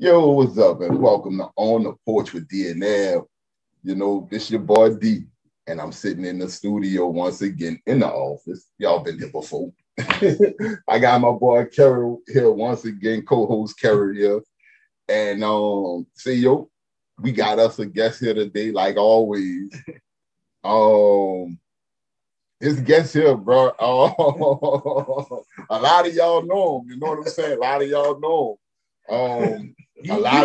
Yo, what's up, and welcome to On the Porch with D and L. You know, this your boy D, and I'm sitting in the studio once again in the office. Y'all been here before. I got my boy Kerry here once again, co-host Kerry here. And see, yo, we got us a guest here today, like always. This guest here, bro. A lot of y'all know him. You know what I'm saying? A lot of y'all know him. A lot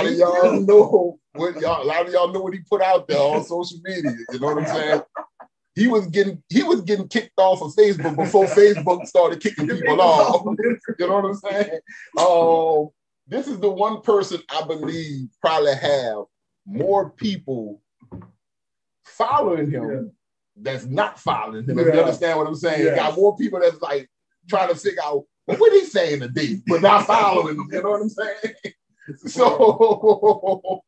of y'all know what he put out there on social media. You know what I'm saying? He was getting kicked off of Facebook before Facebook started kicking people off. You know what I'm saying? This is the one person I believe probably have more people following him that's not following him. If you understand what I'm saying? He got more people that's like trying to figure out what he's saying today, but not following him. You know what I'm saying? So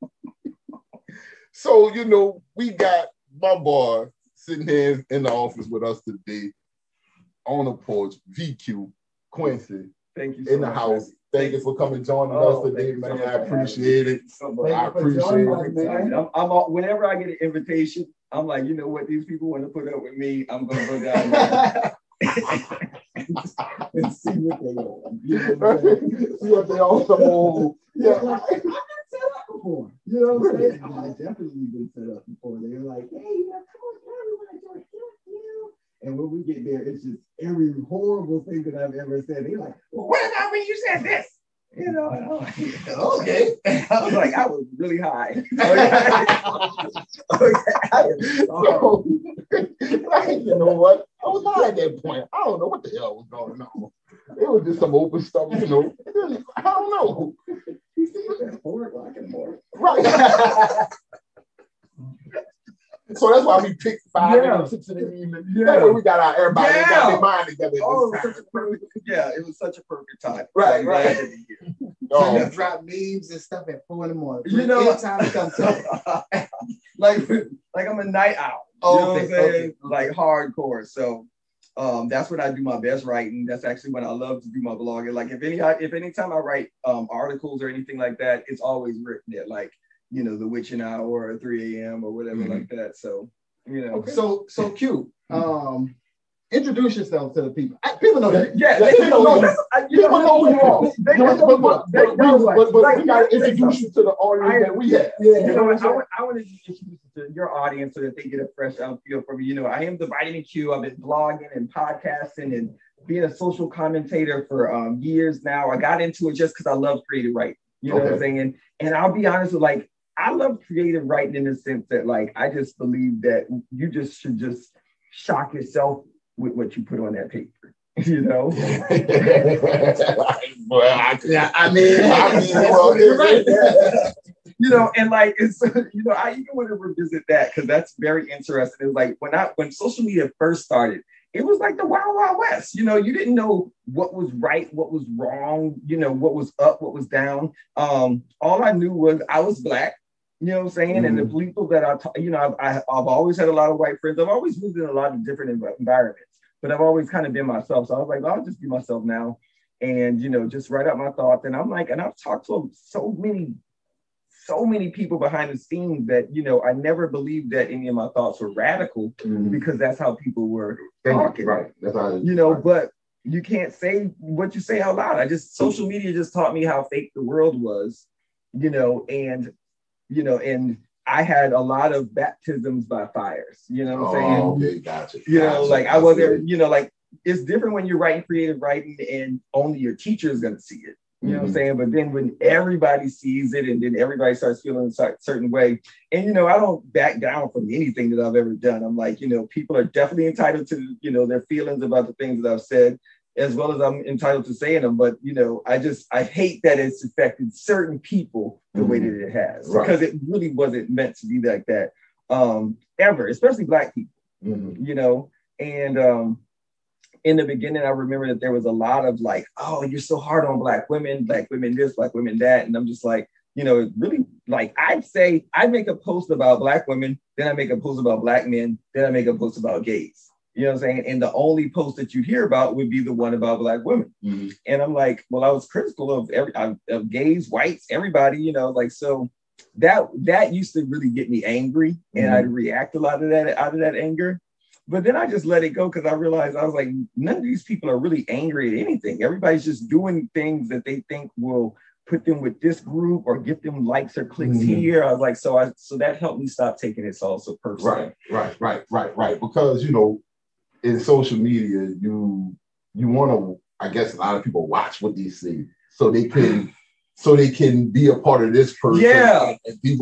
you know, we got my boy sitting here in the office with us today on the porch. VQ Quincy, thank you so in the much, house. man. Thank you for coming joining us today, man. I appreciate it. I appreciate it. Man. I'm whenever I get an invitation, I'm like, you know what, these people want to put up with me. I'm gonna go down there. And see what they want. You know what I'm saying? See what they also. Yeah, like, I've been set up before. You know what I'm saying? I've definitely been set up before. They were like, hey, you know, come on, everyone, enjoy you. And when we get there, it's just every horrible thing that I've ever said. They're like, well, what about when you said this? You know, and I'm like, okay. I was like, I was really high. You know what? I was high at that point. I don't know what the hell was going on. It was just some open stuff, you know. I don't know. You see, it was at 4 o'clock in the morning. Right. So that's why we picked 5 and 6 in the evening. That way we got everybody got their mind together. It was such a perfect time. Right. So you drop memes and stuff at 4 in the morning. You know, anytime it comes to like I'm a night owl. You know what I'm saying? Like hardcore. So that's when I do my best writing. That's actually when I love to do my blogging. Like if anytime I write articles or anything like that, it's always written at like, you know, the witching hour or 3 a.m. or whatever like that. So, you know. Okay. So Q, introduce yourself to the people. People know that. Yeah, people know who you are. But we got to introduce you to the audience that we have. Yeah, you know, I want to introduce you to your audience so that they get a fresh feel from me. You know, I am the Vitamin Q. I've been blogging and podcasting and being a social commentator for years now. I got into it just because I love creative writing. You know what I'm saying? And I'll be honest with like, I love creative writing in the sense that like, I just believe that you just should just shock yourself with what you put on that paper, you know? Well, you're right. You know, and like, it's, you know, I even want to revisit that because that's very interesting. It's like when social media first started, it was like the Wild Wild West. You know, you didn't know what was right, what was wrong, you know, what was up, what was down. All I knew was I was Black, you know what I'm saying? Mm-hmm. And the people that I've always had a lot of white friends. I've always lived in a lot of different environments, but I've always kind of been myself. So I was like, I'll just be myself now and, you know, just write out my thoughts. And I'm like, and I've talked to so many people behind the scenes that, you know, I never believed that any of my thoughts were radical because that's how people were talking. Right. That's how you know, but you can't say what you say out loud. Social media just taught me how fake the world was, you know, and I had a lot of baptisms by fires, you know what I'm saying? Okay, gotcha. You know, like I wasn't, you know, like it's different when you're writing creative writing and only your teacher is going to see it. You know what I'm saying? But then when everybody sees it and then everybody starts feeling a certain way, and, you know, I don't back down from anything that I've ever done. I'm like, you know, people are definitely entitled to, you know, their feelings about the things that I've said, as well as I'm entitled to saying them. But, you know, I hate that it's affected certain people the way that it has, because it really wasn't meant to be like that ever, especially Black people, you know, and in the beginning, I remember that there was a lot of like, oh, you're so hard on Black women this, Black women that. And I'm just like, you know, it really, like, I'd make a post about Black women, then I make a post about Black men, then I make a post about gays. You know what I'm saying? And the only post that you hear about would be the one about Black women. Mm-hmm. And I'm like, well, I was critical of gays, whites, everybody, you know, like, so that used to really get me angry, and mm-hmm. I'd react a lot of that out of that anger. But then I just let it go, because I realized, I was like, none of these people are really angry at anything. Everybody's just doing things that they think will put them with this group or get them likes or clicks mm-hmm. here. I was like, so that helped me stop taking it all so personal. Right. Because, you know, in social media, you want to, I guess a lot of people watch what they see so they can be a part of this person and be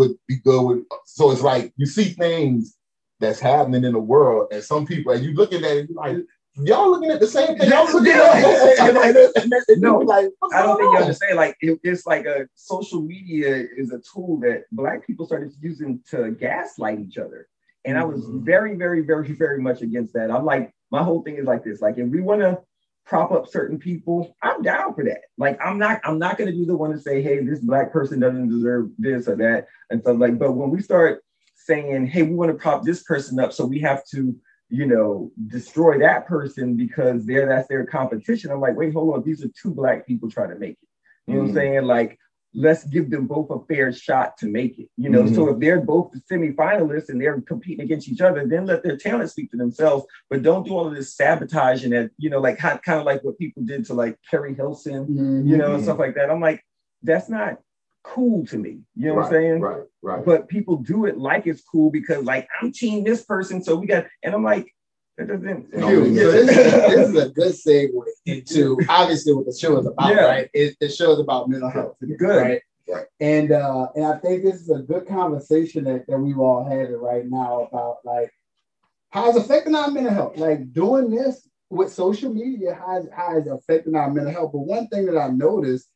good with. So it's like you see things that's happening in the world, and some people, and you looking at it, you're like, y'all looking at the same thing. Y'all looking at it. No, like, I don't think you understand. Like, it's like a social media is a tool that Black people started using to gaslight each other. And I was very, very, very, very much against that. I'm like, my whole thing is like this. Like, if we want to prop up certain people, I'm down for that. Like, I'm not going to be the one to say, hey, this Black person doesn't deserve this or that. And so, like, but when we start saying, hey, we want to prop this person up, so we have to, you know, destroy that person because that's their competition. I'm like, wait, hold on. These are two Black people trying to make it. You know what I'm saying? Like, let's give them both a fair shot to make it. You know, mm-hmm. So if they're both the semifinalists and they're competing against each other, then let their talent speak for themselves. But don't do all of this sabotaging that, you know, like kind of like what people did to like Kerry Hilson, mm-hmm. you know, and stuff like that. I'm like, that's not cool to me. You know what I'm saying? Right. But people do it like it's cool because, like, I'm team this person, so we got, and I'm like, that doesn't. So this is a good segue into obviously what the show is about, right? The show is about mental health, right? And I think this is a good conversation that we've all had right now about like how it's affecting our mental health. Like doing this with social media, how is affecting our mental health. But one thing that I noticed,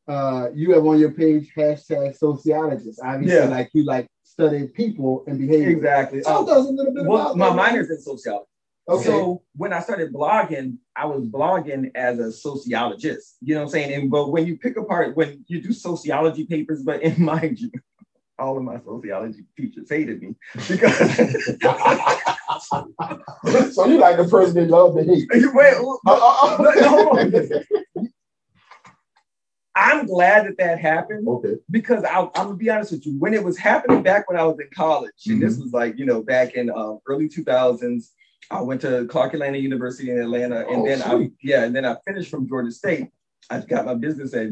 you have on your page #sociologist. Obviously, like you like study people and behavior. Exactly. Tell us a little bit about my that. minor's in sociology. Okay. So when I started blogging, I was blogging as a sociologist. You know what I'm saying? But when you pick apart, when you do sociology papers, but in mind you, all of my sociology teachers hated me because. So you like the person they love to hate? Wait, hold on. I'm glad that happened. Okay. Because I'm gonna be honest with you, when it was happening back when I was in college, and this was like, you know, back in early 2000s, I went to Clark Atlanta University in Atlanta, and then I finished from Georgia State. I got my business at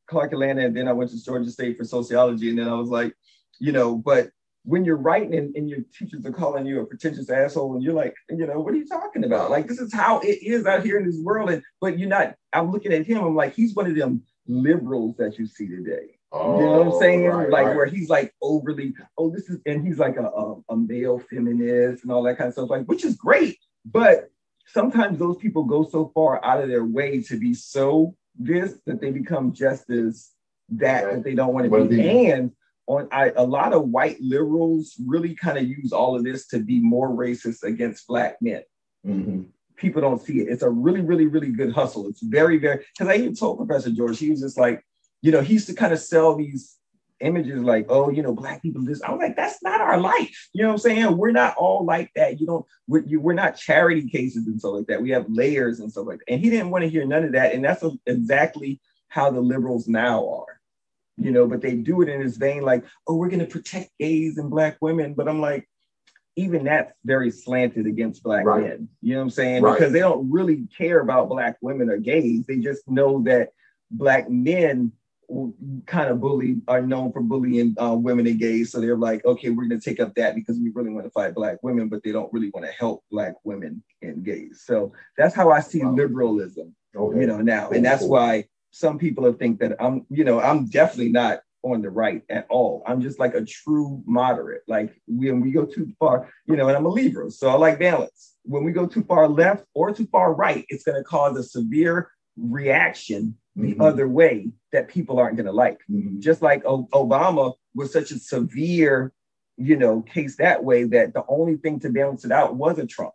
Clark Atlanta, and then I went to Georgia State for sociology, and then I was like, you know, but when you're writing and your teachers are calling you a pretentious asshole, and you're like, you know, what are you talking about? Like, this is how it is out here in this world, but you're not. I'm looking at him. I'm like, he's one of them liberals that you see today. You know what I'm saying? Where he's like overly, and he's like a male feminist and all that kind of stuff, like, which is great. But sometimes those people go so far out of their way to be so this that they become just as that they don't want to be. And a lot of white liberals really kind of use all of this to be more racist against Black men. Mm-hmm. People don't see it. It's a really, really, really good hustle. It's very, very, because I even told Professor George, he was just like, you know, he used to kind of sell these images like, oh, you know, Black people this. I'm like, that's not our life. You know what I'm saying? We're not all like that. We're not charity cases and stuff like that. We have layers and stuff like that. And he didn't want to hear none of that. And that's exactly how the liberals now are, you know, but they do it in this vein like, oh, we're going to protect gays and Black women. But I'm like, even that's very slanted against Black men. You know what I'm saying? Because they don't really care about Black women or gays. They just know that Black men kind of are known for bullying women and gays. So they're like, okay, we're going to take up that because we really want to fight Black women, but they don't really want to help Black women and gays. So that's how I see liberalism, you know, now. And that's why some people think that I'm definitely not on the right at all. I'm just like a true moderate. Like when we go too far, you know, and I'm a Libra, so I like balance. When we go too far left or too far right, it's going to cause a severe reaction the other way that people aren't going to like. Just like Obama was such a severe, you know, case that way that the only thing to balance it out was a Trump.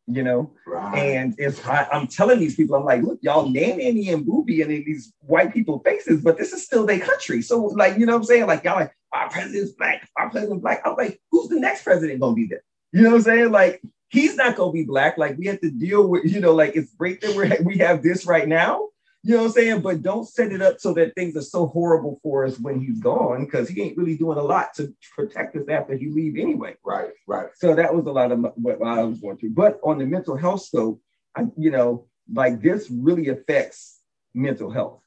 You know, and I'm telling these people, I'm like, look, y'all name Annie and Booby and these white people faces, but this is still their country. So, like, you know what I'm saying? Like, y'all like, our president's Black, our president's Black. I'm like, who's the next president gonna be there? You know what I'm saying? Like, he's not gonna be black. Like we have to deal with, like it's great that we have this right now. You know what I'm saying? But don't set it up so that things are so horrible for us when he's gone, because he ain't really doing a lot to protect us after he leave anyway. Right. So that was a lot of what I was going through. But on the mental health scope, like this really affects mental health.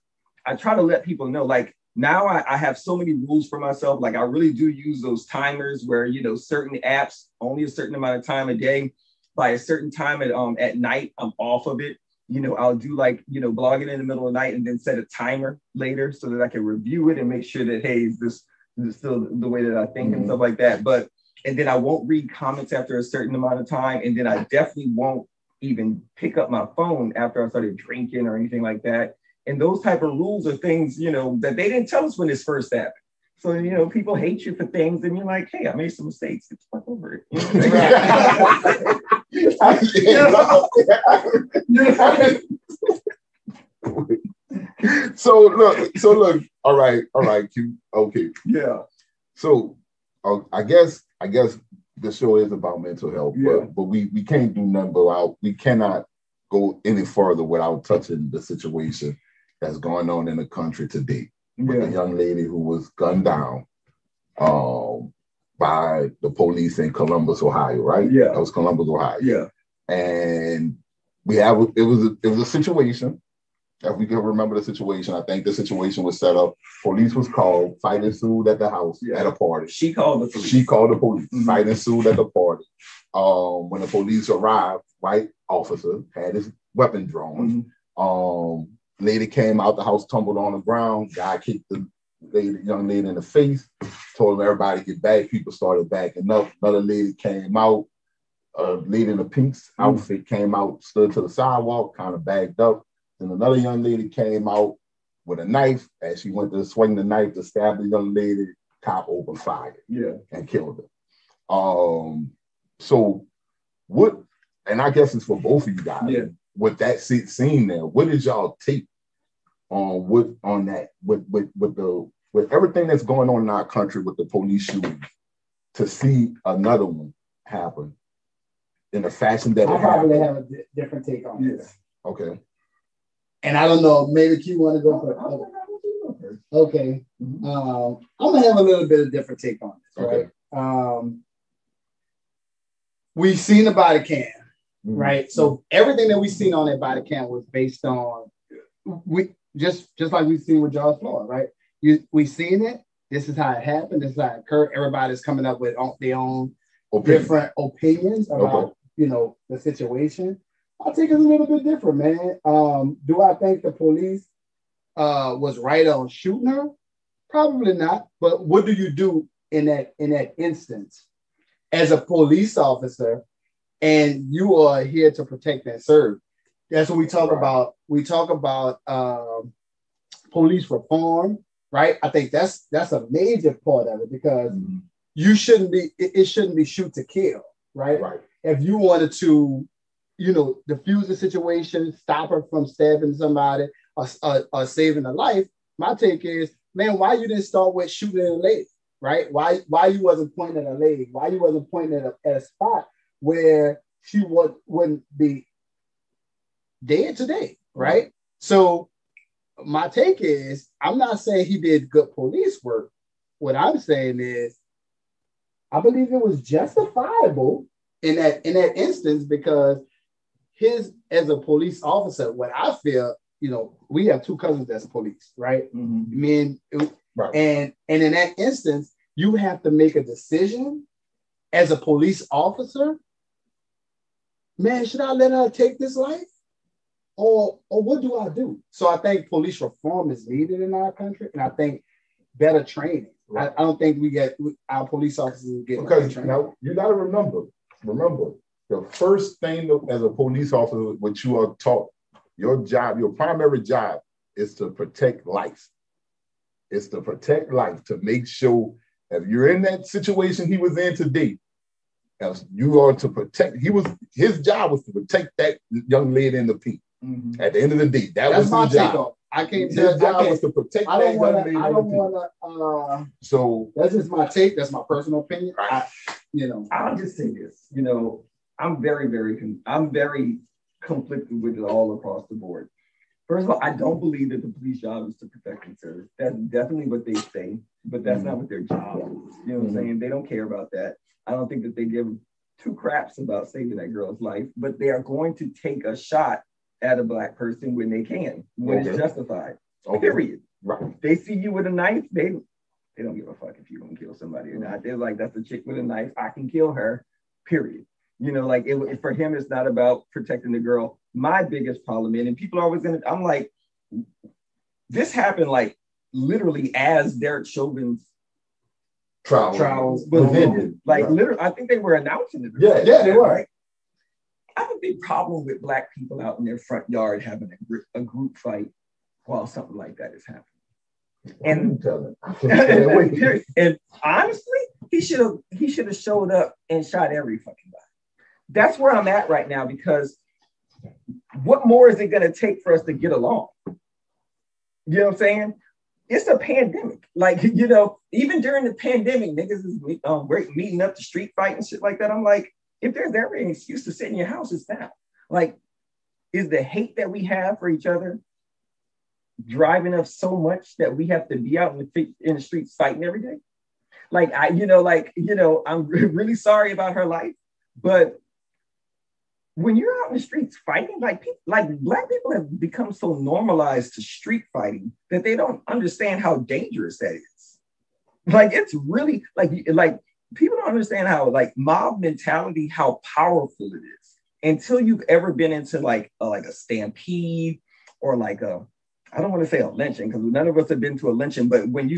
I try to let people know, like now I have so many rules for myself. Like I really do use those timers where, certain apps, only a certain amount of time a day, by a certain time at night, I'm off of it. I'll do blogging in the middle of the night and then set a timer later so that I can review it and make sure that, hey, is this still the way that I think and stuff like that. And then I won't read comments after a certain amount of time. And then I definitely won't even pick up my phone after I started drinking or anything like that. And those type of rules are things, that they didn't tell us when this first happened. So, people hate you for things and you're like, hey, I made some mistakes. Get the fuck over it. So look. All right, Q. Okay. Yeah. So I guess the show is about mental health, but we can't do nothing we cannot go any further without touching the situation that's going on in the country today with a young lady who was gunned down by the police in Columbus, Ohio, right? Yeah. That was Columbus, Ohio. Yeah. And it was a situation. If we can remember the situation, I think the situation was set up. Police was called, fight ensued at the house at a party. She called the police. Mm-hmm. Fight ensued at the party. When the police arrived, white officer had his weapon drawn. Mm-hmm. Lady came out the house, tumbled on the ground. Guy kicked the young lady in the face, told them everybody get back. People started backing up. Another lady came out. A lady in a pink outfit came out, stood to the sidewalk, kind of backed up. Then another young lady came out with a knife. As she went to swing the knife to stab the young lady, cop opened fire and killed her. So what, and I guess it's for both of you guys, with that scene there, what did y'all take on with everything that's going on in our country with the police shootings, to see another one happen in the fashion that I probably have a different take on this. Okay. And I don't know, maybe Q want to go for it. Okay. I'm gonna have a little bit of different take on this, right? We've seen the body cam, right? So everything that we've seen on that body cam was based on just like we've seen with George Floyd, right? We've seen it. This is how it happened. This is how it occurred. Everybody's coming up with their own different opinions about the situation. I think it's a little bit different, man. Do I think the police was right on shooting her? Probably not. But what do you do in that instance as a police officer, and you are here to protect and serve? That's what we talk about. We talk about police reform, right? I think that's a major part of it, because you shouldn't be. It shouldn't be shoot to kill, right? Right. If you wanted to, diffuse the situation, stop her from stabbing somebody or saving a life, my take is, man, why you didn't start with shooting a leg, right? Why you wasn't pointing at a leg? Why you wasn't pointing at a spot where she wouldn't be dead today, right? So my take is, I'm not saying he did good police work. What I'm saying is, I believe it was justifiable in that instance, because as a police officer, what I feel, we have two cousins that's police, right? And in that instance, you have to make a decision as a police officer. Man, should I let her take this life? Or what do I do? So I think police reform is needed in our country, and I think better training. Right. I don't think our police officers get because now you got to remember, the first thing as a police officer, what you are taught, your job, your primary job is to protect life. It's to protect life, to make sure if you're in that situation he was in today, as you are to protect, his job was to protect that young lady in the pink. At the end of the day, that's was his job. I can't tell. His job was to protect that young lady. I don't want to. So that's just my take. That's my personal opinion. I'll just say this. I'm very conflicted with it all across the board. First of all, I don't believe that the police job is to protect and serve. That's definitely what they say, but that's not what their job is. You know what I'm saying? They don't care about that. I don't think that they give two craps about saving that girl's life, but they are going to take a shot at a Black person when they can, when it's justified. Period. Right. They see you with a knife, they don't give a fuck if you're gonna kill somebody or not. They're like, that's a chick with a knife, I can kill her, period. You know, like for him, it's not about protecting the girl. My biggest problem, and people are always I'm like, this happened like literally as Derek Chauvin's trials was ended. Like literally, I think they were announcing it. Yeah, they were. Right? I have a big problem with Black people out in their front yard having a group fight while something like that is happening. And honestly, he should have showed up and shot every fucking guy. That's where I'm at right now, because what more is it going to take for us to get along? You know what I'm saying? It's a pandemic. Like, you know, even during the pandemic, niggas is meeting up to street fight and shit like that. I'm like, if there's ever an excuse to sit in your house, it's now. Like, is the hate that we have for each other driving us so much that we have to be out in the streets fighting every day? Like, I'm really sorry about her life, but when you're out in the streets fighting, like Black people have become so normalized to street fighting that they don't understand how dangerous that is. Like, it's really like people don't understand how like mob mentality, how powerful it is until you've ever been into like a stampede or like I don't want to say a lynching, because none of us have been to a lynching, but when you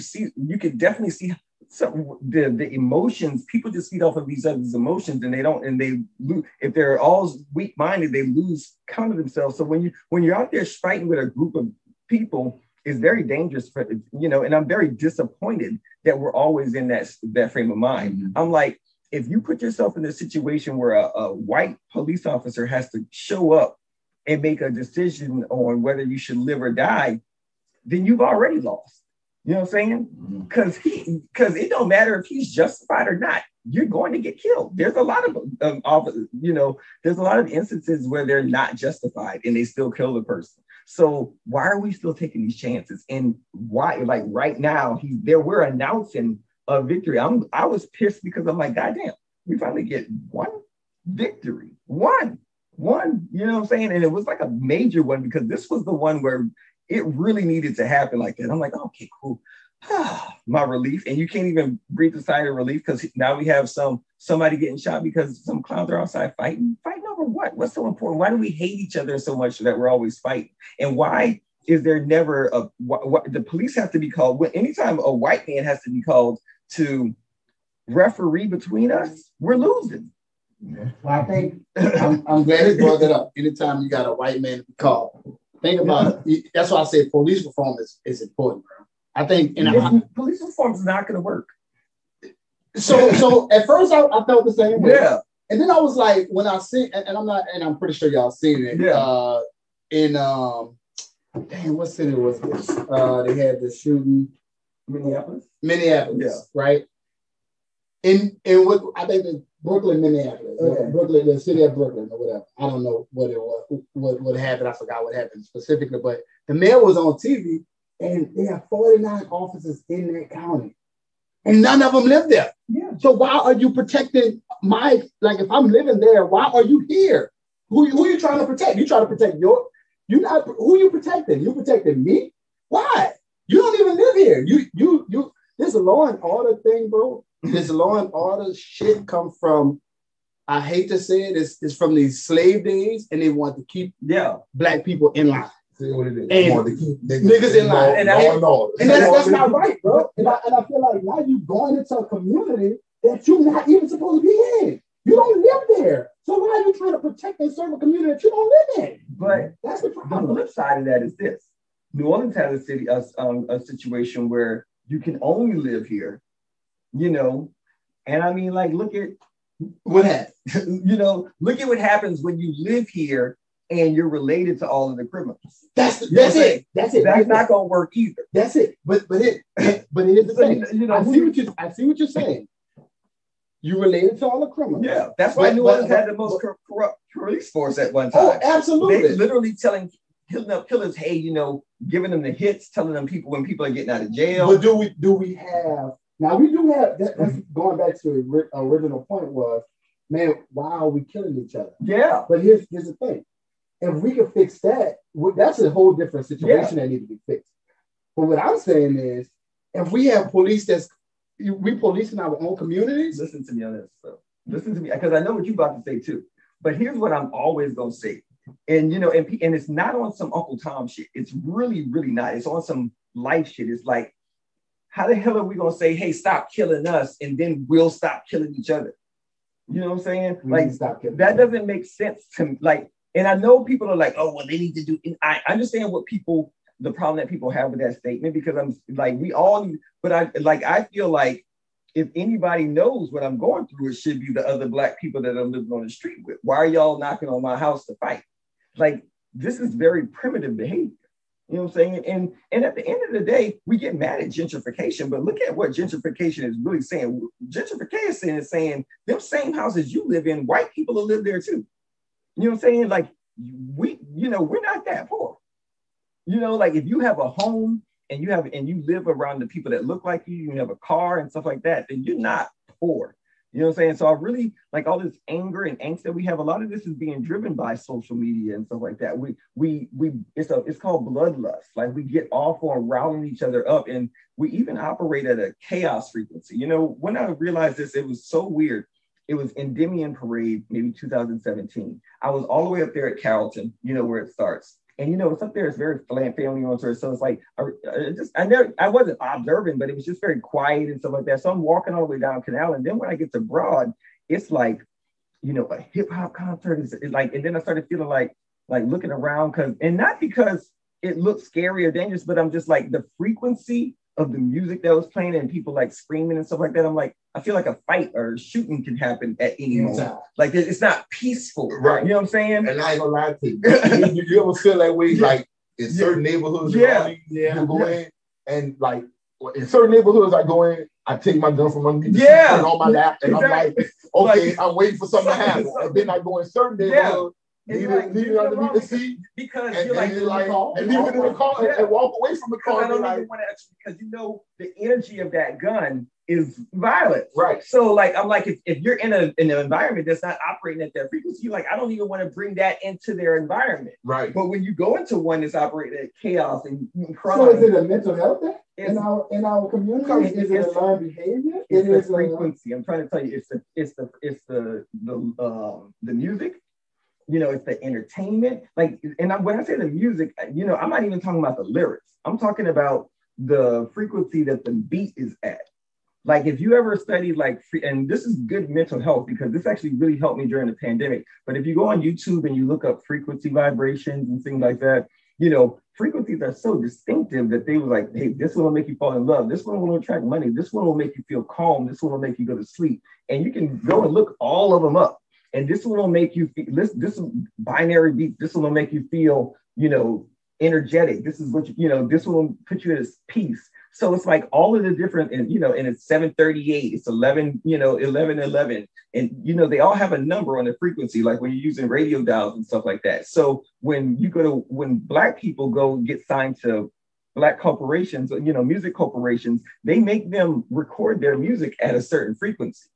can definitely see some the emotions. People just feed off of each other's emotions, and they lose. If they're all weak-minded, they lose count of themselves. So when you're out there fighting with a group of people, it's very dangerous for, you know, and I'm very disappointed that we're always in that frame of mind. Mm-hmm. I'm like, if you put yourself in a situation where a white police officer has to show up and make a decision on whether you should live or die, then you've already lost. You know what I'm saying? Because it don't matter if he's justified or not. You're going to get killed. There's a lot of there's a lot of instances where they're not justified and they still kill the person. So why are we still taking these chances? And why, like right now, we're announcing a victory. I was pissed because I'm like, goddamn, we finally get one victory. One, you know what I'm saying? And it was like a major one, because this was the one where it really needed to happen like that. I'm like, okay, cool. My relief. And you can't even breathe a sigh of relief, because now we have somebody getting shot because some clowns are outside fighting over what? What's so important? Why do we hate each other so much that we're always fighting? And why is there never the police have to be called? Anytime a white man has to be called to referee between us, we're losing. Well, I think I'm glad you brought that up. Anytime you got a white man to be called, think about it. That's why I say police reform is important, bro. I think police reform is not going to work. So at first I felt the same way. Yeah. And then I was like, when I see, and I'm pretty sure y'all seen it. Yeah. In what city was this? They had the shooting. Minneapolis, yeah. Right? In what I think it's Brooklyn, Minneapolis. Okay. Brooklyn, the city of Brooklyn or whatever. I don't know what it was, what happened. I forgot what happened specifically, but the mayor was on TV, and they have 49 officers in that county, and none of them live there. Yeah. So why are you protecting if I'm living there, why are you here? Who are you trying to protect? You trying to protect who are you protecting? You protecting me? Why? You don't even live here. You this law and order thing, bro. This law and order shit come from, I hate to say it, it's from these slave days, and they want to keep Black people in line. See what it is. And want to keep niggas in line. And that's not right, bro. And I feel like now you going into a community that you're not even supposed to be in. You don't live there. So why are you trying to protect a certain community that you don't live in? But that's the problem. The flip side of that is this. New Orleans has a situation where you can only live here, you know, and I mean, like, look at what happens. You know, look at what happens when you live here and you're related to all of the criminals. That's it. That's not gonna work either. That's it. But here's the thing. You know, I see what you're saying. You related to all the criminals. Yeah, that's why New Orleans had the most corrupt police force at one time. Oh, absolutely. They literally killing up killers, hey, you know, giving them the hits, telling them people when people are getting out of jail. But do we have, now we do have, that's going back to the original point was, man, why are we killing each other? Yeah. But here's the thing. If we can fix that, that's a whole different situation that needs to be fixed. But what I'm saying is, if we have police we policing our own communities. Listen to me on this. So listen to me, because I know what you're about to say too. But here's what I'm always gonna say. And you know, and it's not on some Uncle Tom shit. It's really, really not. It's on some life shit. It's like, how the hell are we gonna say, hey, stop killing us, and then we'll stop killing each other? You know what I'm saying? Like, that doesn't make sense to me. Like, and I know people are like, oh, well, they need to do. And I understand the problem that people have with that statement, because I'm like, we all need, but I feel like if anybody knows what I'm going through, it should be the other Black people that I'm living on the street with. Why are y'all knocking on my house to fight? Like, this is very primitive behavior. You know what I'm saying? And at the end of the day, we get mad at gentrification, but look at what gentrification is really saying. Gentrification is saying them same houses you live in, white people will live there too. You know what I'm saying? Like, we're not that poor. You know, like if you have a home and you live around the people that look like you have a car and stuff like that, then you're not poor. You know what I'm saying? So I really like all this anger and angst that we have. A lot of this is being driven by social media and stuff like that. It's called bloodlust. Like, we get off on riling each other up, and we even operate at a chaos frequency. You know, when I realized this, it was so weird. It was Endymion Parade, maybe 2017. I was all the way up there at Carrollton, you know, where it starts. And you know, it's up there, it's very family oriented. So it's like, I wasn't observing, but it was just very quiet and stuff like that. So I'm walking all the way down Canal. And then when I get to Broad, it's like, you know, a hip hop concert is like, and then I started feeling like looking around and not because it looked scary or dangerous, but I'm just like the frequency of the music that was playing and people like screaming and stuff like that. I'm like, I feel like a fight or shooting can happen at any moment. Like, it's not peaceful. Right. You know what I'm saying? And I ain't gonna lie to you. You ever feel that way? Like, in certain neighborhoods, you go in, and like in certain neighborhoods I go in, I take my gun from underneath the seat, put it on my lap, and I'm like, okay, I'm waiting for something to happen. And then I go in certain neighborhoods, leave it underneath the seat, because and you're like, leave it in the car and walk away from the car. I don't even want to, because you know the energy of that gun is violent. Right. So like, I'm like, if you're in an environment that's not operating at that frequency, like, I don't even want to bring that into their environment. Right. But when you go into one that's operating at chaos and crime. So is it a mental health thing in our community? Is it a learned behavior? It's the frequency. I'm trying to tell you, it's the music. You know, it's the entertainment. Like, and when I say the music, you know, I'm not even talking about the lyrics. I'm talking about the frequency that the beat is at. Like, if you ever studied and this is good mental health, because this actually really helped me during the pandemic. But if you go on YouTube and you look up frequency vibrations and things like that, you know, frequencies are so distinctive that they were like, hey, this one will make you fall in love. This one will attract money. This one will make you feel calm. This one will make you go to sleep. And you can go and look all of them up. And this one will make you feel, this binary beat, this one will make you feel, you know, energetic. This is what, this one will put you in peace. So it's like all of the different, and, you know, and it's 738, it's 11, 1111. And, you know, they all have a number on the frequency, like when you're using radio dials and stuff like that. So when Black people go get signed to Black corporations, you know, music corporations, they make them record their music at a certain frequency.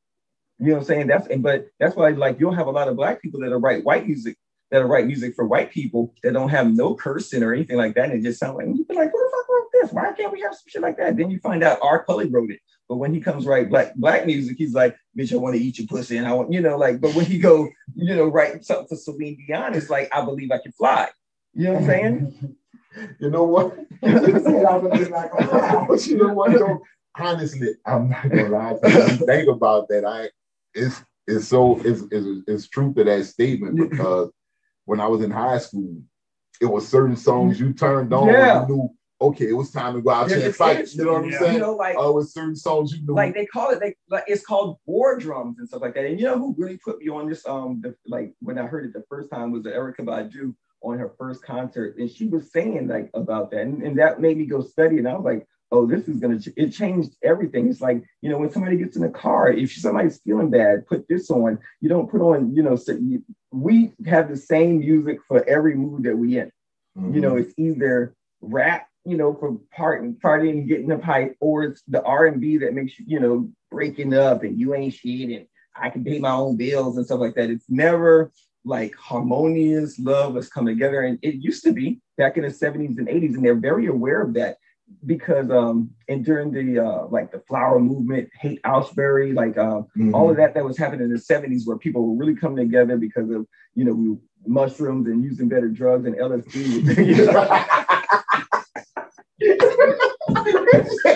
You know what I'm saying? That's why, like, you'll have a lot of Black people that write music for white people that don't have no cursing or anything like that. And it just sound like, you'd be like, who the fuck wrote this? Why can't we have some shit like that? Then you find out R. Kelly wrote it. But when he comes write black music, he's like, bitch, I want to eat your pussy. And I want, you know, like, but when he go, you know, write something for Celine Dion, it's like, I believe I can fly. You know what I'm saying? You know what? But you know what, though? Honestly, I'm not gonna lie to you. Think about that. It's true to that statement, because when I was in high school, it was certain songs you turned on when you knew, okay, it was time to go out there and fight. You know what I'm saying? You know, like, it was certain songs you knew. Like they call it, it's called war drums and stuff like that. And you know who really put me on this? When I heard it the first time was Erykah Badu on her first concert, and she was saying like about that, and that made me go study. And I was like, oh, this is going to, it changed everything. It's like, you know, when somebody gets in a car, if somebody's feeling bad, put this on. You don't put on, you know, we have the same music for every mood that we in. You know, it's either rap, you know, for partying and getting a pipe, or it's the R&B that makes you, you know, breaking up and you ain't shit and I can pay my own bills and stuff like that. It's never like harmonious love has come together. And it used to be back in the 70s and 80s. And they're very aware of that because and during the like the flower movement, hate Auschbury, like all of that was happening in the 70s where people were really coming together because of, you know, mushrooms and using better drugs and LSD. You know?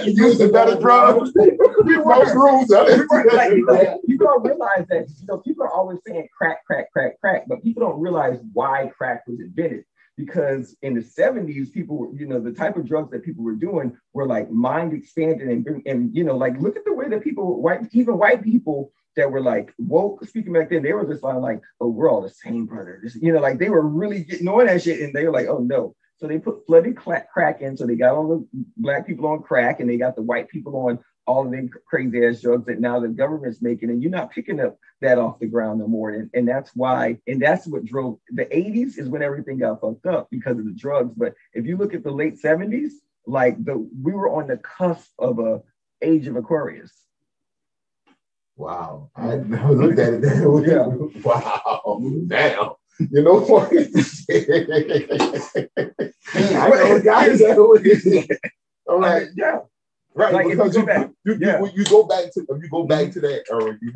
Using better drugs, mushrooms. Like, you don't realize that, you know, people are always saying crack, crack, crack, crack, but people don't realize why crack was invented. Because in the 70s, people were, you know, the type of drugs that people were doing were like mind expanding and you know, like look at the way that people, even white people that were like woke speaking back then, they were just like, oh, we're all the same, brother. You know, like they were really getting on that shit, and they were like, oh no. So they put flooded crack in. So they got all the black people on crack, and they got the white people on all of them crazy ass drugs that now the government's making, and you're not picking up that off the ground no more. And that's why, and that's what drove the 80s is when everything got fucked up because of the drugs. But if you look at the late 70s, like we were on the cusp of a age of Aquarius. Wow, I never looked at it that way. Yeah. Wow, damn. You know what? I know guys that way. All right, yeah. Right, like because you go back to that era, you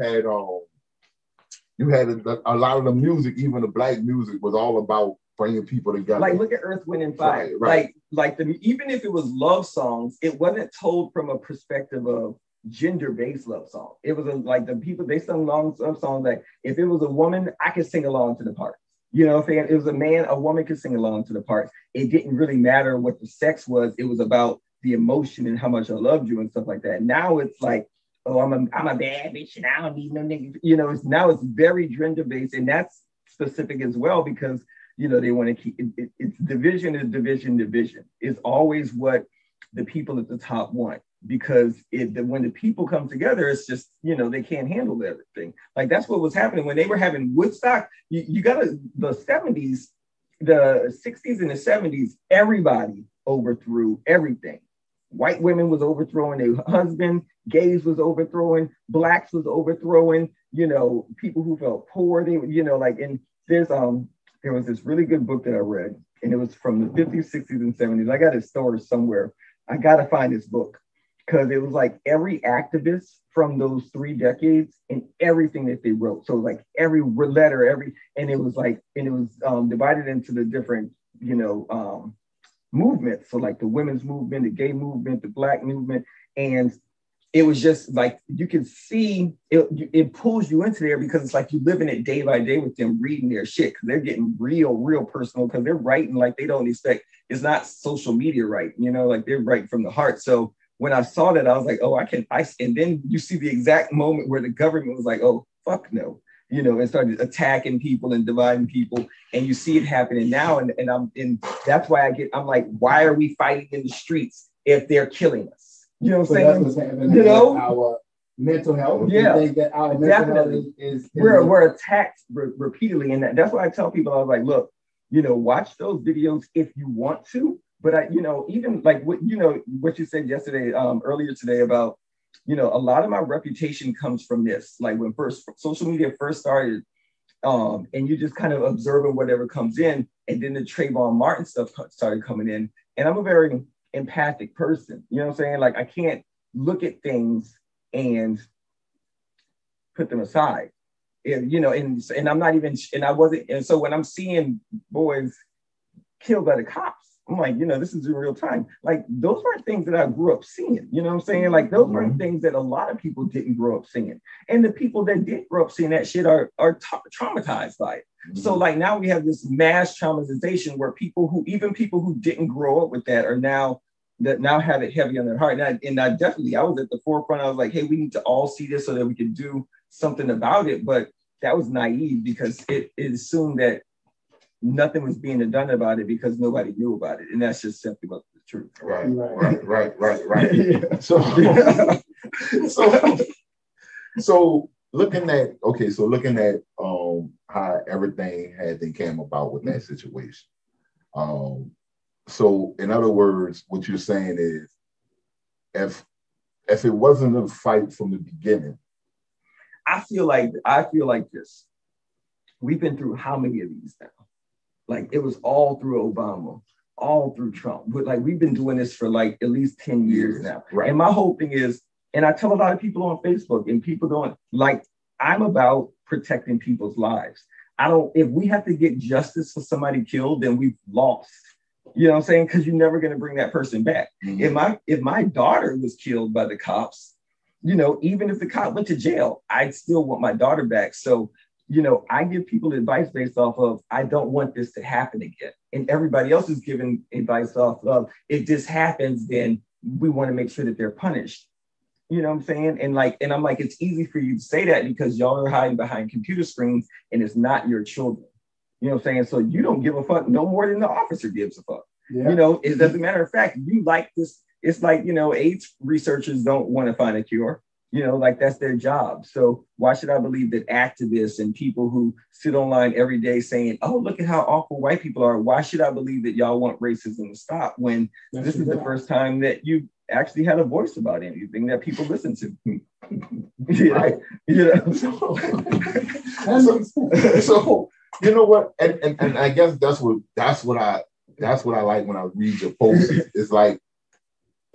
had a lot of the music, even the black music, was all about bringing people together. Like look at Earth, Wind, and Fire. Right. Like even if it was love songs, it wasn't told from a perspective of gender-based love song. It was like the people, they sung love songs like if it was a woman, I could sing along to the parts. You know what I'm saying? It was a man, a woman could sing along to the parts. It didn't really matter what the sex was. It was about the emotion and how much I loved you and stuff like that. Now it's like, oh, I'm a bad bitch and I don't need no nigga. You know, now it's very gender-based, and that's specific as well because, you know, they want to keep it's division is division. It's always what the people at the top want, because when the people come together, it's just, you know, they can't handle everything. Like that's what was happening when they were having Woodstock. You got the 70s, the 60s and the 70s, everybody overthrew everything. White women was overthrowing their husband, gays was overthrowing, blacks was overthrowing, you know, people who felt poor, they, you know, like, and there was this really good book that I read, and it was from the 50s, 60s, and 70s. I got it stored somewhere. I got to find this book because it was like every activist from those 3 decades and everything that they wrote. So like every letter, and it was divided into the different, you know, movements. So like the women's movement, the gay movement, the black movement. And it was just like, you can see it pulls you into there because it's like you living it day by day with them, reading their shit, because they're getting real personal, because they're writing like they don't expect, it's not social media writing, you know, like they're writing from the heart. So when I saw that, I was like, oh, and then you see the exact moment where the government was like, oh, fuck no, you know, and started attacking people and dividing people. And you see it happening now. And that's why I'm like, why are we fighting in the streets if they're killing us? You know what I'm saying? That's what's happening, you know, our mental health. Yeah, you think that our mental health is we're attacked repeatedly. And that's why I tell people, I was like, look, you know, watch those videos if you want to. But you know, even like what you said yesterday, earlier today about, you know, a lot of my reputation comes from this. Like when social media first started, and you just kind of observing whatever comes in, and then the Trayvon Martin stuff started coming in. And I'm a very empathic person, you know what I'm saying? Like I can't look at things and put them aside, and you know, and I'm not even, and I wasn't, and so when I'm seeing boys killed by the cops, I'm like, you know, this is in real time. Like those weren't things that I grew up seeing, you know what I'm saying? Like those weren't things that a lot of people didn't grow up seeing. And the people that did grow up seeing that shit are traumatized by it. So like now we have this mass traumatization where people who didn't grow up with that are now have it heavy on their heart. And I definitely, I was at the forefront. I was like, hey, we need to all see this so that we can do something about it. But that was naive because it assumed that nothing was being done about it because nobody knew about it. And that's just simply what the truth. Right. Yeah. So looking at how everything had then came about with that situation. So in other words, what you're saying is if it wasn't a fight from the beginning. I feel like this. We've been through how many of these now? Like it was all through Obama, all through Trump. But like we've been doing this for like at least 10 years now. Right. And my whole thing is, and I tell a lot of people on Facebook, and people don't like, I'm about protecting people's lives. If we have to get justice for somebody killed, then we've lost. You know what I'm saying? Because you're never going to bring that person back. Mm-hmm. If my daughter was killed by the cops, you know, even if the cop went to jail, I'd still want my daughter back. So, you know, I give people advice based off of, I don't want this to happen again. And everybody else is giving advice off of, if this happens, then we want to make sure that they're punished. You know what I'm saying? And I'm like, it's easy for you to say that because y'all are hiding behind computer screens and it's not your children. You know what I'm saying? So you don't give a fuck no more than the officer gives a fuck. Yeah. You know, it doesn't matter of fact, you like this. It's like, you know, AIDS researchers don't want to find a cure. You know, like that's their job. So why should I believe that activists and people who sit online every day saying, oh, look at how awful white people are. Why should I believe that y'all want racism to stop when this is the first time that you actually had a voice about anything that people listen to? Right. You know? So you know what? And I guess that's what I like when I read your posts.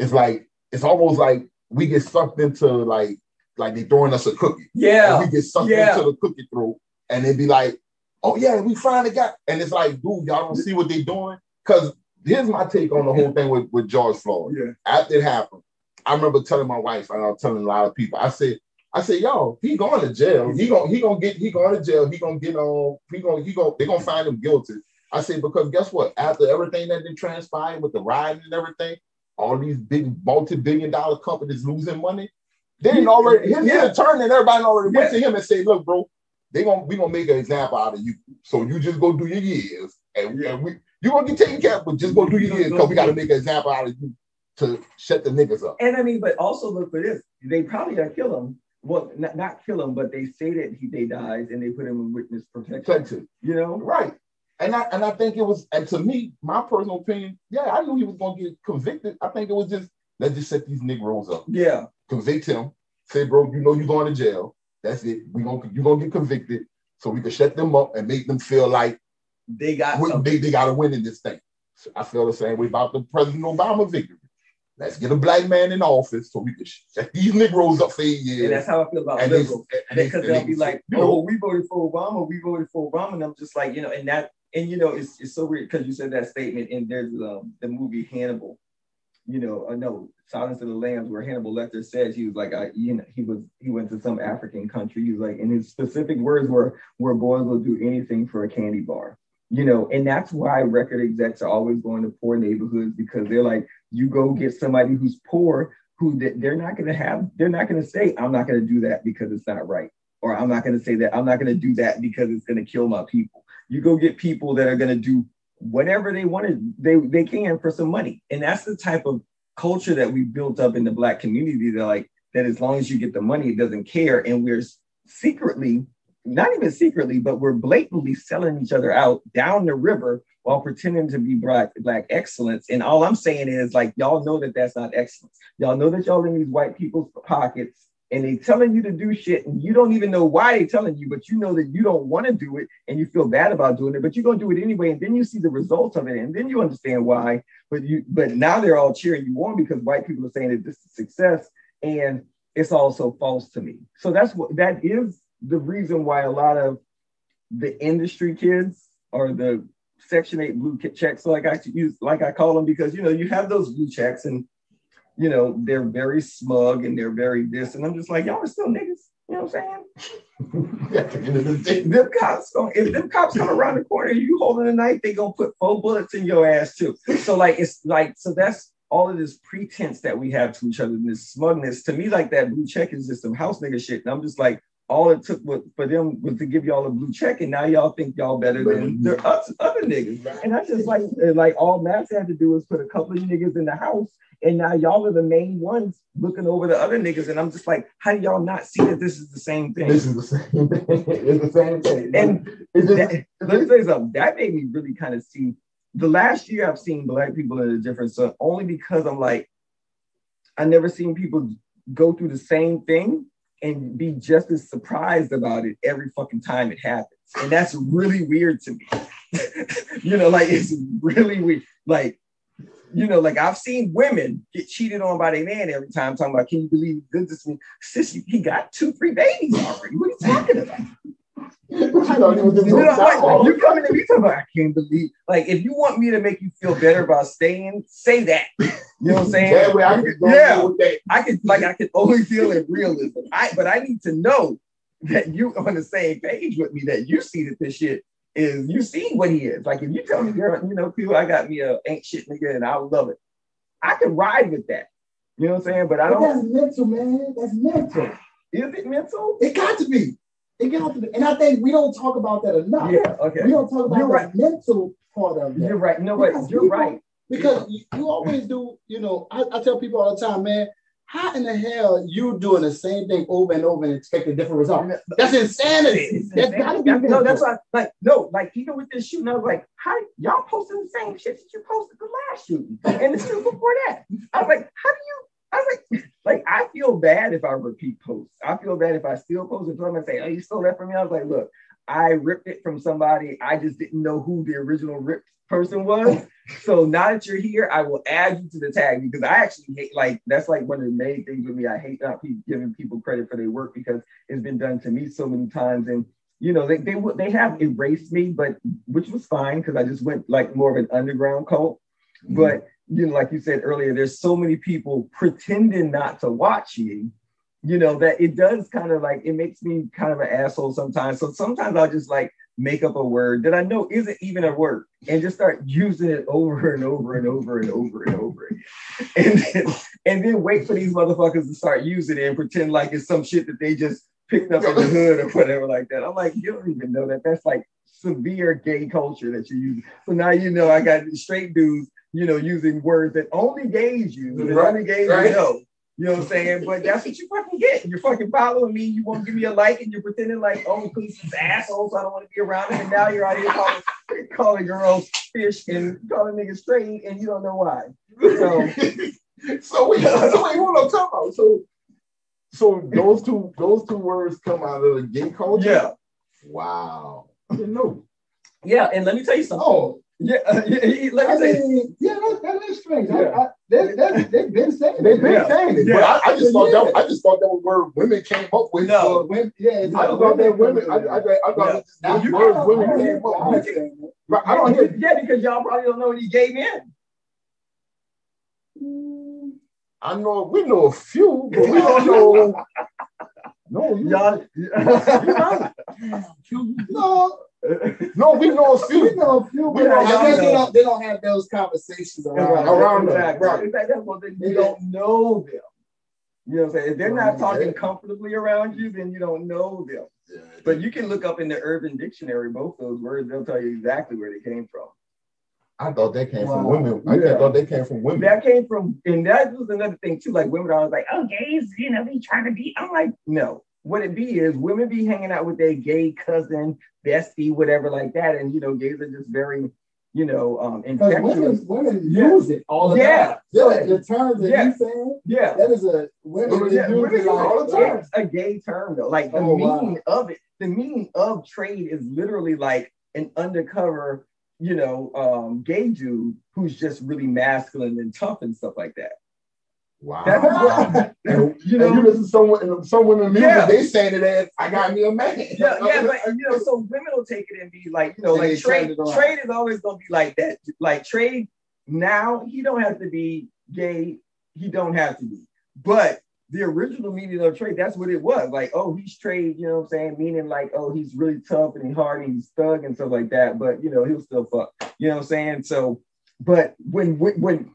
It's almost like we get sucked into like they throwing us a cookie. Yeah. And we get sucked into the cookie throat and they be like, oh yeah, we finally got, and it's like, dude, y'all don't see what they doing? Because here's my take on the whole thing with George Floyd. Yeah. After it happened, I remember telling my wife, and I was telling a lot of people, I said, yo, he going to jail. He going to jail. They're gonna find him guilty. I said, because guess what? After everything that transpired with the rioting and everything, all these big multi-billion-dollar companies losing money, they didn't already, his attorney and everybody already went to him and said, look, bro, we gonna make an example out of you. So you just go do your years, and you're gonna get taken care of, but just go do your years because we gotta make an example out of you to shut the niggas up. And I mean, but also look for this. They probably gonna kill him. Well, not kill him, but they say that they dies and they put him in witness protection. You know? Right. And I think it was, and to me, my personal opinion, I knew he was gonna get convicted. I think it was just, let's just set these Negroes up. Yeah. Convict him. Say, bro, you know you're going to jail. That's it. You're gonna get convicted, so we can shut them up and make them feel like they got to win in this thing. So I feel the same way about the President Obama victory. Let's get a black man in office so we can set these Negroes up for 8 years. And that's how I feel about liberals. Because they'll be like, oh, we voted for Obama. And I'm just like, you know, and you know, it's so weird because you said that statement, and there's the movie Hannibal, you know, no, Silence of the Lambs, where Hannibal Lecter says he was like, he went to some African country. He was like, and his specific words were boys will do anything for a candy bar. You know, and that's why record execs are always going to poor neighborhoods, because they're like, you go get somebody who's poor, who they're not going to say, I'm not going to do that because it's not right. Or I'm not going to say that, I'm not going to do that because it's going to kill my people. You go get people that are going to do whatever they wanted, they can for some money. And that's the type of culture that we built up in the Black community, that as long as you get the money, it doesn't care. And we're secretly, not even secretly, but we're blatantly selling each other out down the river while pretending to be black excellence. And all I'm saying is, like, y'all know that that's not excellence. Y'all know that y'all in these white people's pockets and they telling you to do shit and you don't even know why they telling you, but you know that you don't want to do it and you feel bad about doing it, but you're going to do it anyway. And then you see the results of it and then you understand why, but now they're all cheering you on because white people are saying that this is success, and it's also false to me. So that is the reason why a lot of the industry kids are the Section 8 blue checks, like I call them, because, you know, you have those blue checks and, you know, they're very smug and they're very this. And I'm just like, y'all are still niggas. You know what I'm saying? If them cops come around the corner and you holding a knife, they gonna put 4 bullets in your ass too. So so that's all of this pretense that we have to each other, and this smugness. To me, like, that blue check is just some house nigga shit. And I'm just like, all it took for them was to give y'all a blue check, and now y'all think y'all better than the other niggas. And I just like all Max had to do is put a couple of niggas in the house, and now y'all are the main ones looking over the other niggas. And I'm just like, how do y'all not see that this is the same thing? This is the same thing. It's the same thing. And let me tell you something. That made me really kind of see. The last year I've seen Black people in a different zone, only because I'm like, I never seen people go through the same thing and be just as surprised about it every fucking time it happens. And that's really weird to me. Like it's really weird. Like, like I've seen women get cheated on by their man every time, talking about, can you believe he did this to me? Sis, he got 2-3 babies already. What are you talking about? You coming to me talking about, I can't believe. Like, if you want me to make you feel better about staying, say that. You know what I'm saying? That way I can go with that. I can only feel in realism. But I need to know that you on the same page with me, that you see that this shit is, you see what he is. Like, if you tell me, girl, people, I got me a ain't shit nigga and I love it, I can ride with that. You know what I'm saying? But I don't. That's mental, man. That's mental. Is it mental? It got to be. It got to be. And I think we don't talk about that enough. Yeah, okay. We don't talk about the mental part of that. You're right. No, but you're right. Because you always do, I tell people all the time, man, how in the hell you doing the same thing over and over and expecting a different result? That's insanity. That's gotta be mental. No, that's why, like even with this shooting, I was like, how y'all posting the same shit that you posted the last shooting and the shooting before that? I was like, I feel bad if I repeat posts. I feel bad if I steal posts and someone say, oh, you stole that from me. I was like, look, I ripped it from somebody. I just didn't know who the original ripped person was. So now that you're here, I will add you to the tag, because I actually hate, that's like one of the main things with me. I hate not giving people credit for their work, because it's been done to me so many times. And they have erased me, but which was fine, because I just went like more of an underground cult. Mm-hmm. But like you said earlier, there's so many people pretending not to watch me, that it does kind of like, it makes me kind of an asshole sometimes. So sometimes I'll just like make up a word that I know isn't even a word and just start using it over and over and over and over and over again. And then wait for these motherfuckers to start using it and pretend like it's some shit that they just picked up in the hood or whatever like that. I'm like, you don't even know that. That's like severe gay culture that you're using. So now I got straight dudes, using words that only gays use. And only gays know. You know what I'm saying? But that's what you fucking get. You're fucking following me. You won't give me a like, and you're pretending like, oh, Quincy's asshole, so I don't want to be around him. And now you're out here calling girls fish and calling niggas straight, and you don't know why. So wait, hold on, talk about. So those two words come out of the gay culture? Yeah. Wow. I didn't know. Yeah, and let me tell you something. Oh. Yeah, let me say. That is strange. They've been saying it. They've been saying it. Yeah. But I just thought that was word women came up with. No. I thought that women. I thought that words women came up with. But I don't hear. Yeah, because y'all probably don't know any gay men. I know we know a few, but we don't know. No, y'all. No, we know a few. We know a few, but I guess they don't have those conversations around that. Right. In fact, that's what you don't know them. You know what I'm saying? If they're not talking comfortably around you, then you don't know them. Yeah, but you can look up in the Urban Dictionary both those words. They'll tell you exactly where they came from. I thought they came from women. I thought they came from women. That came from, and that was another thing too. Like women are always like, oh, gays, be trying to be. I'm like, no. What it be is women be hanging out with their gay cousin, bestie, whatever like that, and gays are just very, infectious. Women use it all the time. So the term that you saying, that is a women use it all the time. It's a gay term though. Like the meaning of it, the meaning of trade is literally like an undercover, gay dude who's just really masculine and tough and stuff like that. Wow. And you listen to someone in the music, they saying it as I got me a man. But so women will take it and be like, like trade is always gonna be like that. Like trade now, he don't have to be gay, he don't have to be. But the original meaning of trade, that's what it was. Like, oh, he's trade, you know what I'm saying? Meaning like, oh, he's really tough and he's hard and he's thug and stuff like that, but he'll still fuck. You know what I'm saying? So But when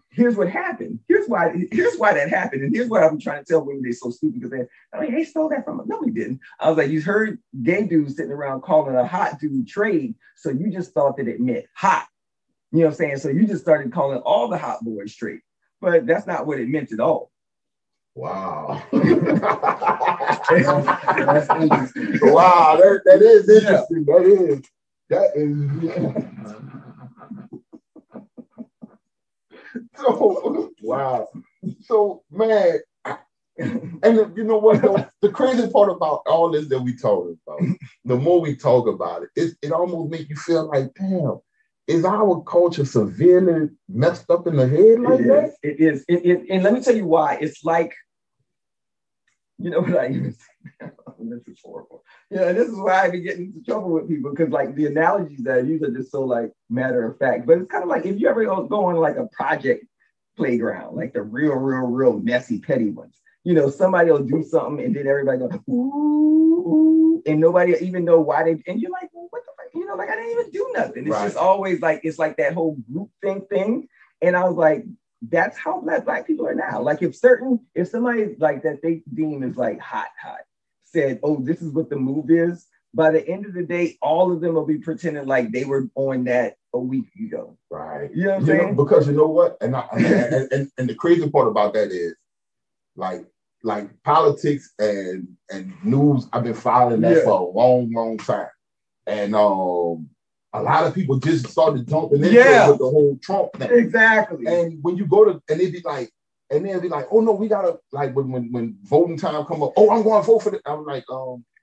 here's what happened. Here's why that happened. And here's what I'm trying to tell women they're so stupid because they stole that from us. No, we didn't. I was like, you heard gay dudes sitting around calling a hot dude trade. So you just thought that it meant hot. You know what I'm saying? So you just started calling all the hot boys trade. But that's not what it meant at all. Wow. That's interesting. Wow, that is interesting. Yeah. That is. Yeah. So, wow. So, man, and you know what? The crazy part about all this that we talk about, the more we talk about it, it almost makes you feel like, damn, is our culture severely messed up in the head like that? It is. And let me tell you why. It's like, you know what I even say? This is horrible. Yeah, this is why I be getting into trouble with people because like the analogies that I use are just so like matter of fact. But it's kind of like if you ever go on like a project playground, like the real messy petty ones. You know, somebody will do something and then everybody goes, ooh, and nobody even know why they, and you're like, well, what the fuck? You know, like I didn't even do nothing. It's just always like, it's like that whole group thing. And I was like, that's how black people are now. Like if somebody like that they deem is like hot, said, oh, this is what the move is, by the end of the day, all of them will be pretending like they were on that a week ago. Right. You know what I'm saying? Because you know what? And the crazy part about that is like politics and news, I've been following that for a long time. And a lot of people just started jumping into it with the whole Trump thing. Exactly. And when you go to, and they'd be like, oh no, we gotta, like when voting time come up, oh, I'm going to vote for this. I'm like,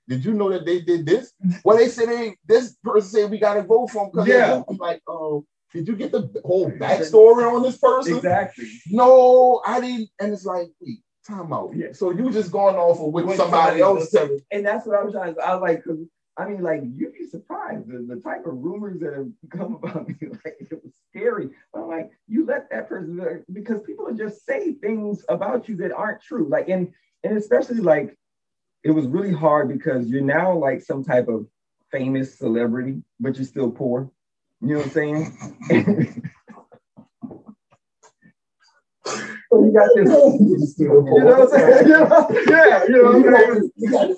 did you know that they did this? Well, they said this person said we gotta vote for him because I'm like, did you get the whole backstory on this person? Exactly. No, I didn't. And it's like, wait, time out. Yeah. So you just going off of what somebody else telling. And that's what I was trying to, I was like, because I mean, like, you'd be surprised the type of rumors that have come about me. Like, it was scary. But I'm like, you let that person, because people will just say things about you that aren't true. Like, and especially like, it was really hard because you're now like some type of famous celebrity, but you're still poor. You know what I'm saying? So you got this, you know what I'm saying? Yeah, you know what I'm saying? You got to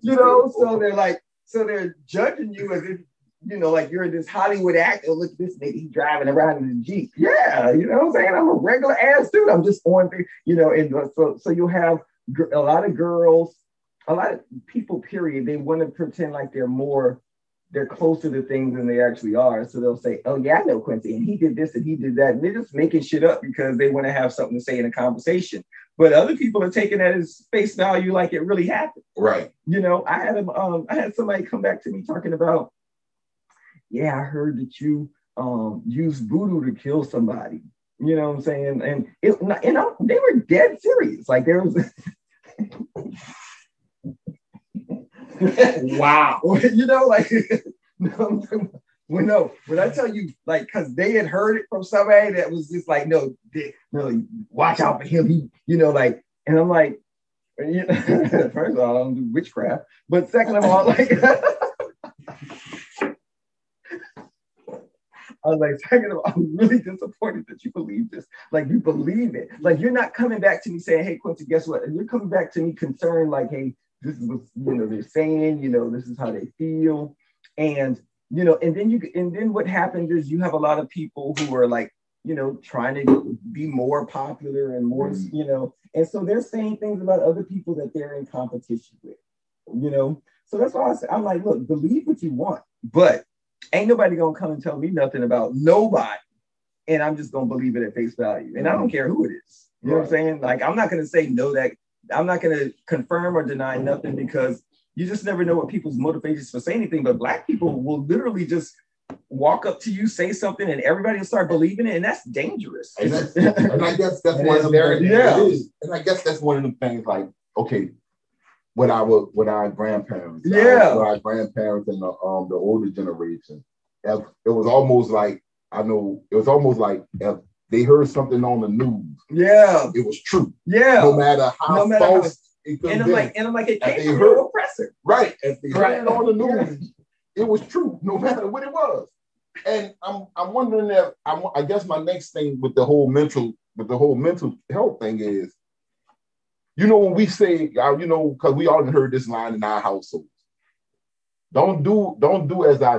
You know, so they're like, so they're judging you as if, you know, like you're this Hollywood actor. Look at this nigga, he's driving around in a Jeep. Yeah, you know what I'm saying? I'm a regular ass dude. I'm just on, you know, and so you'll have a lot of girls, a lot of people, period, they want to pretend like they're closer to things than they actually are. So they'll say, oh yeah, I know Quincy, and he did this and he did that. And they're just making shit up because they want to have something to say in a conversation. But other people are taking that as face value like it really happened. Right. You know, I had somebody come back to me talking about, yeah, I heard that you used voodoo to kill somebody. You know what I'm saying? And they were dead serious. Like there was wow. You know, like when I tell you, like, because they had heard it from somebody that was just like, no, watch out for him. He, you know, like, and I'm like, you know, first of all, I don't do witchcraft, but second of all, like, I was like, second of all, I'm really disappointed that you believe this. Like, you believe it. Like, you're not coming back to me saying, hey, Quincy, guess what? And you're coming back to me concerned, like, hey, this is what, you know, they're saying, you know, this is how they feel. And, you know, and then what happens is you have a lot of people who are like, you know, trying to be more popular and more, you know, and so they're saying things about other people that they're in competition with, you know? So that's why I'm like, look, believe what you want, but ain't nobody gonna come and tell me nothing about nobody. And I'm just gonna believe it at face value. And I don't care who it is. You know what I'm saying? Like, I'm not gonna say no, that I'm not gonna confirm or deny nothing, because you just never know what people's motivations for saying anything. But Black people will literally just walk up to you, say something, and everybody will start believing it, and that's dangerous. And I guess that's one of the and I guess that's one of the things. Like, okay, with our grandparents, our grandparents and the older generation, it was almost like, if they heard something on the news, it was true, no matter how false it could be. And I'm like, it came from your oppressor, right? If they heard it on the news, it was true, no matter what it was. And I'm wondering if I guess my next thing with the whole mental health thing is, when we say, because we all heard this line in our households. Don't do as I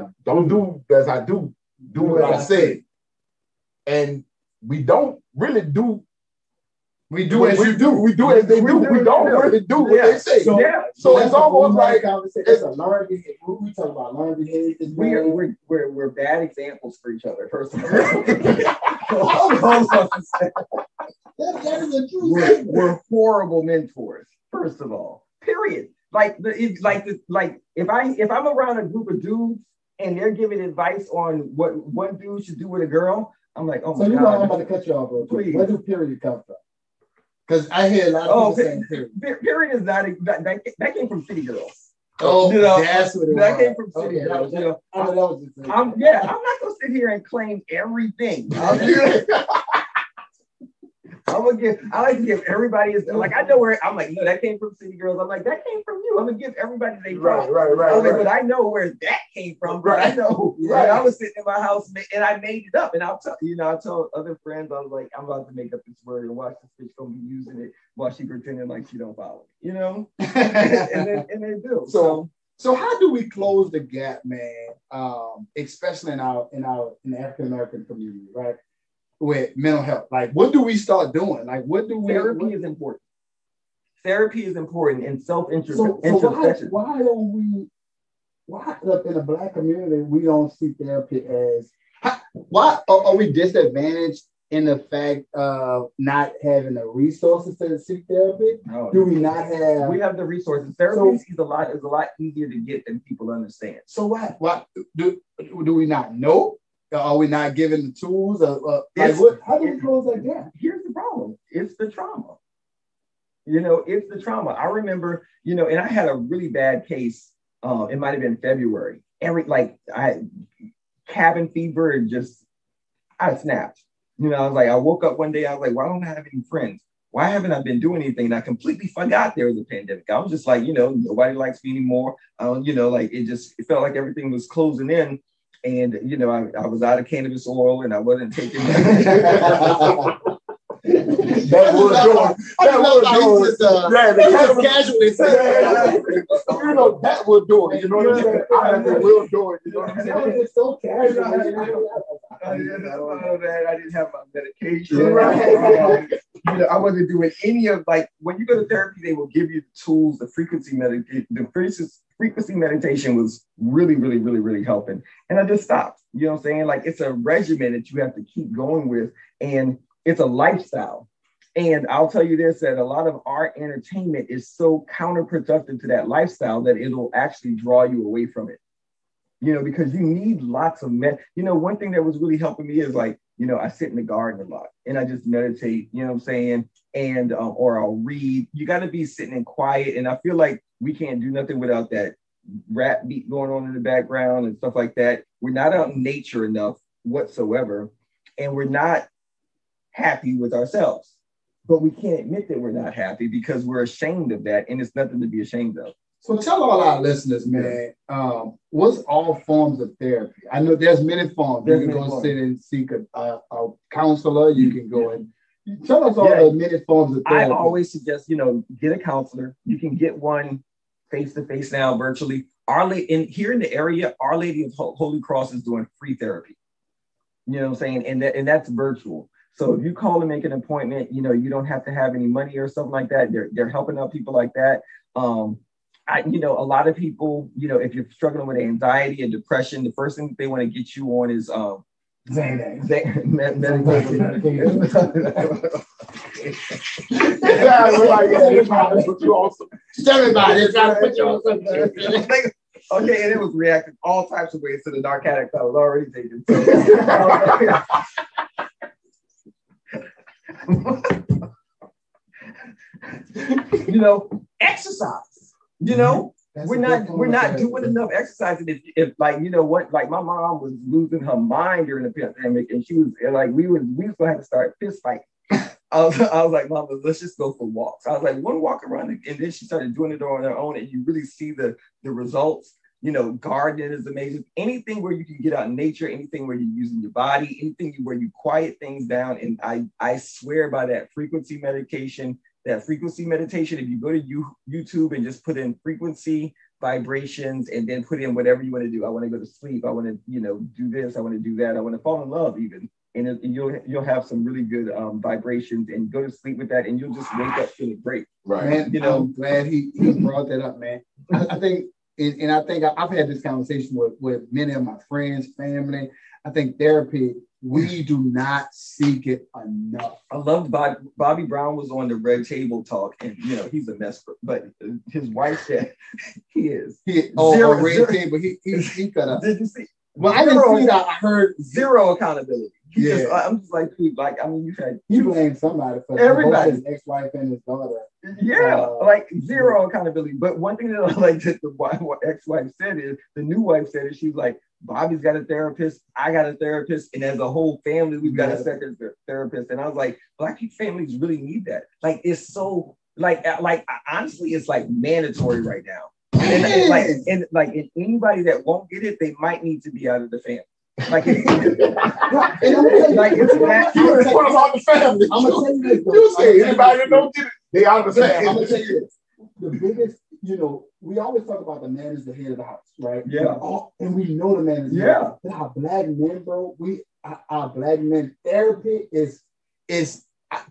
do what I say. And we don't really do. We do as you do. We do as they do. We don't really do what they say. So it's almost like it's a learned behavior. We talk about learned behaviors. We're bad examples for each other. First of all, that is a true. We're horrible mentors. First of all, period. If I'm around a group of dudes and they're giving advice on what one dude should do with a girl, I'm like, oh my God. So I'm about to cut you off, bro. Please. Where do period come from? Because I hear a lot of people saying period. Period is not that came from city girls. Oh, that's what it was. That came from city girls. I'm not gonna sit here and claim everything. I like to give everybody I know where I'm like, no, that came from city girls. I'm like, that came from you. I'm gonna give everybody their props. Right. But I know where that came from. Right. I know. Right. I was sitting in my house and I made it up. And I tell other friends, I was like, I'm about to make up this word and watch this bitch gonna be using it while she pretending like she don't follow it. and they do. So how do we close the gap, man? Especially in the African American community, right? With mental health, like what do we start doing? Like what do we? Therapy is important. Therapy is important in So why don't we? Why in the Black community we don't see therapy as? Why are we disadvantaged in the fact of not having the resources to seek therapy? No. Do we not have? We have the resources. Therapy is a lot easier to get than people understand. So what do we not know? Are we not given the tools? How do we close that gap? Here's the problem. It's the trauma. It's the trauma. I remember, and I had a really bad case. It might have been February. I cabin fever and I snapped. I was like, I woke up one day. I was like, why don't I have any friends? Why haven't I been doing anything? And I completely forgot there was a pandemic. I was just like, nobody likes me anymore. It felt like everything was closing in. And, I was out of cannabis oil and I wasn't taking that. That was doing. Casually said, that was doing. You know what I'm saying? I will do it. You know what I'm saying? It's so casual. I didn't have my medication. I wasn't doing any of when you go to therapy, they will give you the tools, the frequency meditation. The frequency meditation was really, really, really, really helping. And I just stopped. You know what I'm saying? It's a regimen that you have to keep going with. And it's a lifestyle. And I'll tell you this, that a lot of our entertainment is so counterproductive to that lifestyle that it'll actually draw you away from it. Because you need lots of one thing that was really helping me is I sit in the garden a lot and I just meditate, you know what I'm saying? And, or I'll read. You got to be sitting in quiet. And I feel like we can't do nothing without that rap beat going on in the background and stuff like that. We're not out in nature enough whatsoever. And we're not happy with ourselves, but we can't admit that we're not happy because we're ashamed of that. And it's nothing to be ashamed of. So tell all our listeners, man, what's all forms of therapy? I know there's many forms. You can go sit and seek a counselor. You can go and tell us all the many forms of therapy. I always suggest, get a counselor. You can get one face-to-face now, virtually. Here in the area, Our Lady of Holy Cross is doing free therapy. You know what I'm saying? And that's virtual. So if you call and make an appointment, you don't have to have any money or something like that. They're helping out people like that. A lot of people, if you're struggling with anxiety and depression, the first thing that they want to get you on is Okay, and it was reacting all types of ways to the narcotics I was already taking. Exercise. We're not doing enough exercise. If my mom was losing her mind during the pandemic, and she was we was gonna have to start fist fighting. I was like, Mama, let's just go for walks. I was like, we want to walk around, and then she started doing it on her own, and you really see the results. Gardening is amazing. Anything where you can get out in nature, anything where you're using your body, anything where you quiet things down. And I swear by that frequency meditation, if you go to YouTube and just put in frequency vibrations and then put in whatever you want to do. I want to go to sleep. I want to, do this. I want to do that. I want to fall in love even. And you'll have some really good vibrations and go to sleep with that, and you'll just wake up feeling great. Right. Man, I'm glad he brought that up, man. I think, and I think I've had this conversation with many of my friends, family. I think therapy, we do not seek it enough. I loved Bobby Brown was on the Red Table Talk, and he's a mess, but his wife said he is. Red Table. He cut up. Did you see? Well, I didn't see that. I heard zero accountability. I'm just like, dude, you blame somebody for everybody, his ex-wife and his daughter. Yeah, zero accountability. But one thing that I like that the ex-wife said is, the new wife said is, she's like, Bobby's got a therapist, I got a therapist, and as a whole family, we've got a second therapist. And I was like, Black families really need that. It's so honestly, it's mandatory right now. And anybody that won't get it, they might need to be out of the family. It's that. You put them out the family. I'm gonna tell you this. You say anybody that don't get it, they out of the family. I'm gonna tell you this. The biggest, we always talk about the man is the head of the house, right? Yeah. And we know the man is the head. But our Black men, bro, our Black men therapy is.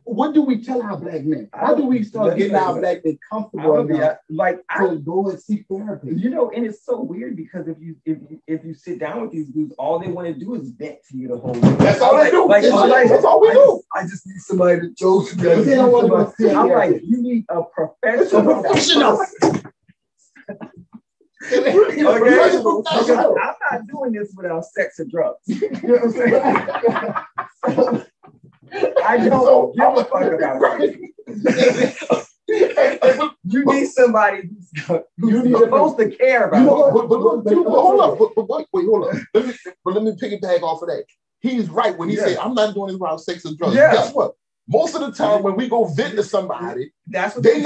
What do we tell our Black men? How do we start getting our Black men comfortable enough to go and seek therapy? And it's so weird because if you sit down with these dudes, all they want to do is vent to you the whole day. That's all they do. That's all we do. I just need somebody to joke. I'm like, you need a professional. Okay. I'm not doing this without sex or drugs. You know what I'm saying? I don't give a fuck about it. You need somebody who's supposed to care about it. Hold up. Let me piggyback off of that. He's right when he said, I'm not doing this around sex and drugs. Yeah. Guess what? Most of the time when we go vent to somebody, that's what they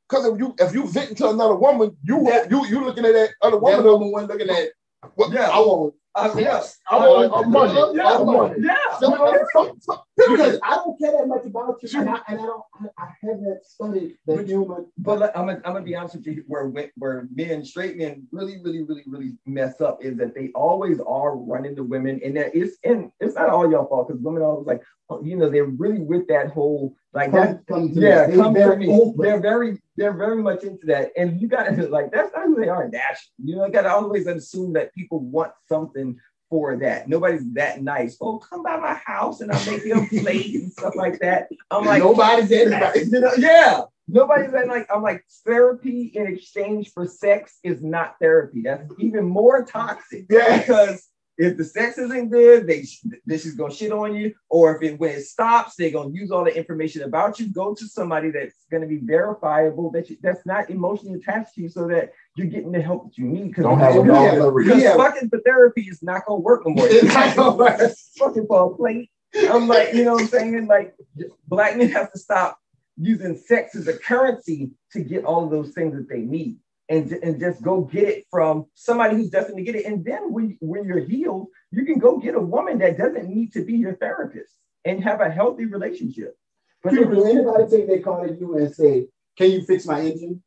because if you vent to another woman, you looking at that other woman, the one looking at I want. Yes, I want money. Because I don't care that much about you, and I haven't studied the human. But I'm gonna be honest with you, where straight men really mess up is that they always are running to women, and it's not all your fault because women are always like, they're really with that whole come to me. They're very much into that, and you gotta that's not who they are naturally. You gotta always assume that people want something for that. Nobody's that nice. Oh, come by my house and I'll make you a plate and stuff like that. I'm like, nobody's that. Yeah. Nobody's that I'm like, therapy in exchange for sex is not therapy. That's even more toxic. Yeah. Because if the sex isn't good, this is gonna shit on you. Or when it stops, they're gonna use all the information about you. Go to somebody that's gonna be verifiable, that's not emotionally attached to you, so that you're getting the help that you need. Because fucking the therapy is not gonna work no more. It's not gonna work. Fucking for a plate. I'm like, you know what I'm saying? Black men have to stop using sex as a currency to get all of those things that they need. And just go get it from somebody who's destined to get it. And then when you're healed, you can go get a woman that doesn't need to be your therapist and have a healthy relationship. But do anybody think they call you and say, "Can you fix my engine?"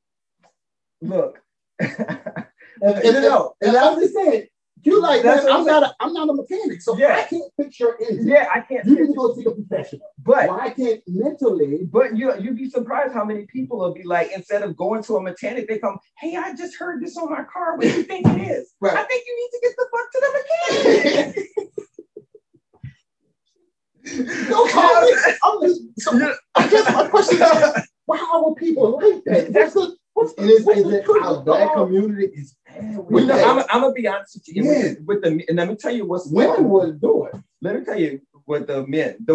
Look, and I'm just saying, you like, man, I'm not a mechanic, so I can't fix your engine. Yeah, I can't. You need to go see a professional. But I can't mentally. But you'd be surprised how many people will be like, instead of going to a mechanic, they come, "Hey, I just heard this on my car. What do you think it is?" Right. I think you need to get the fuck to the mechanic. I guess my question is, why would people like that? Our Black community is bad with that. I'm gonna be honest with you. And let me tell you what's women would do it. Let me tell you what the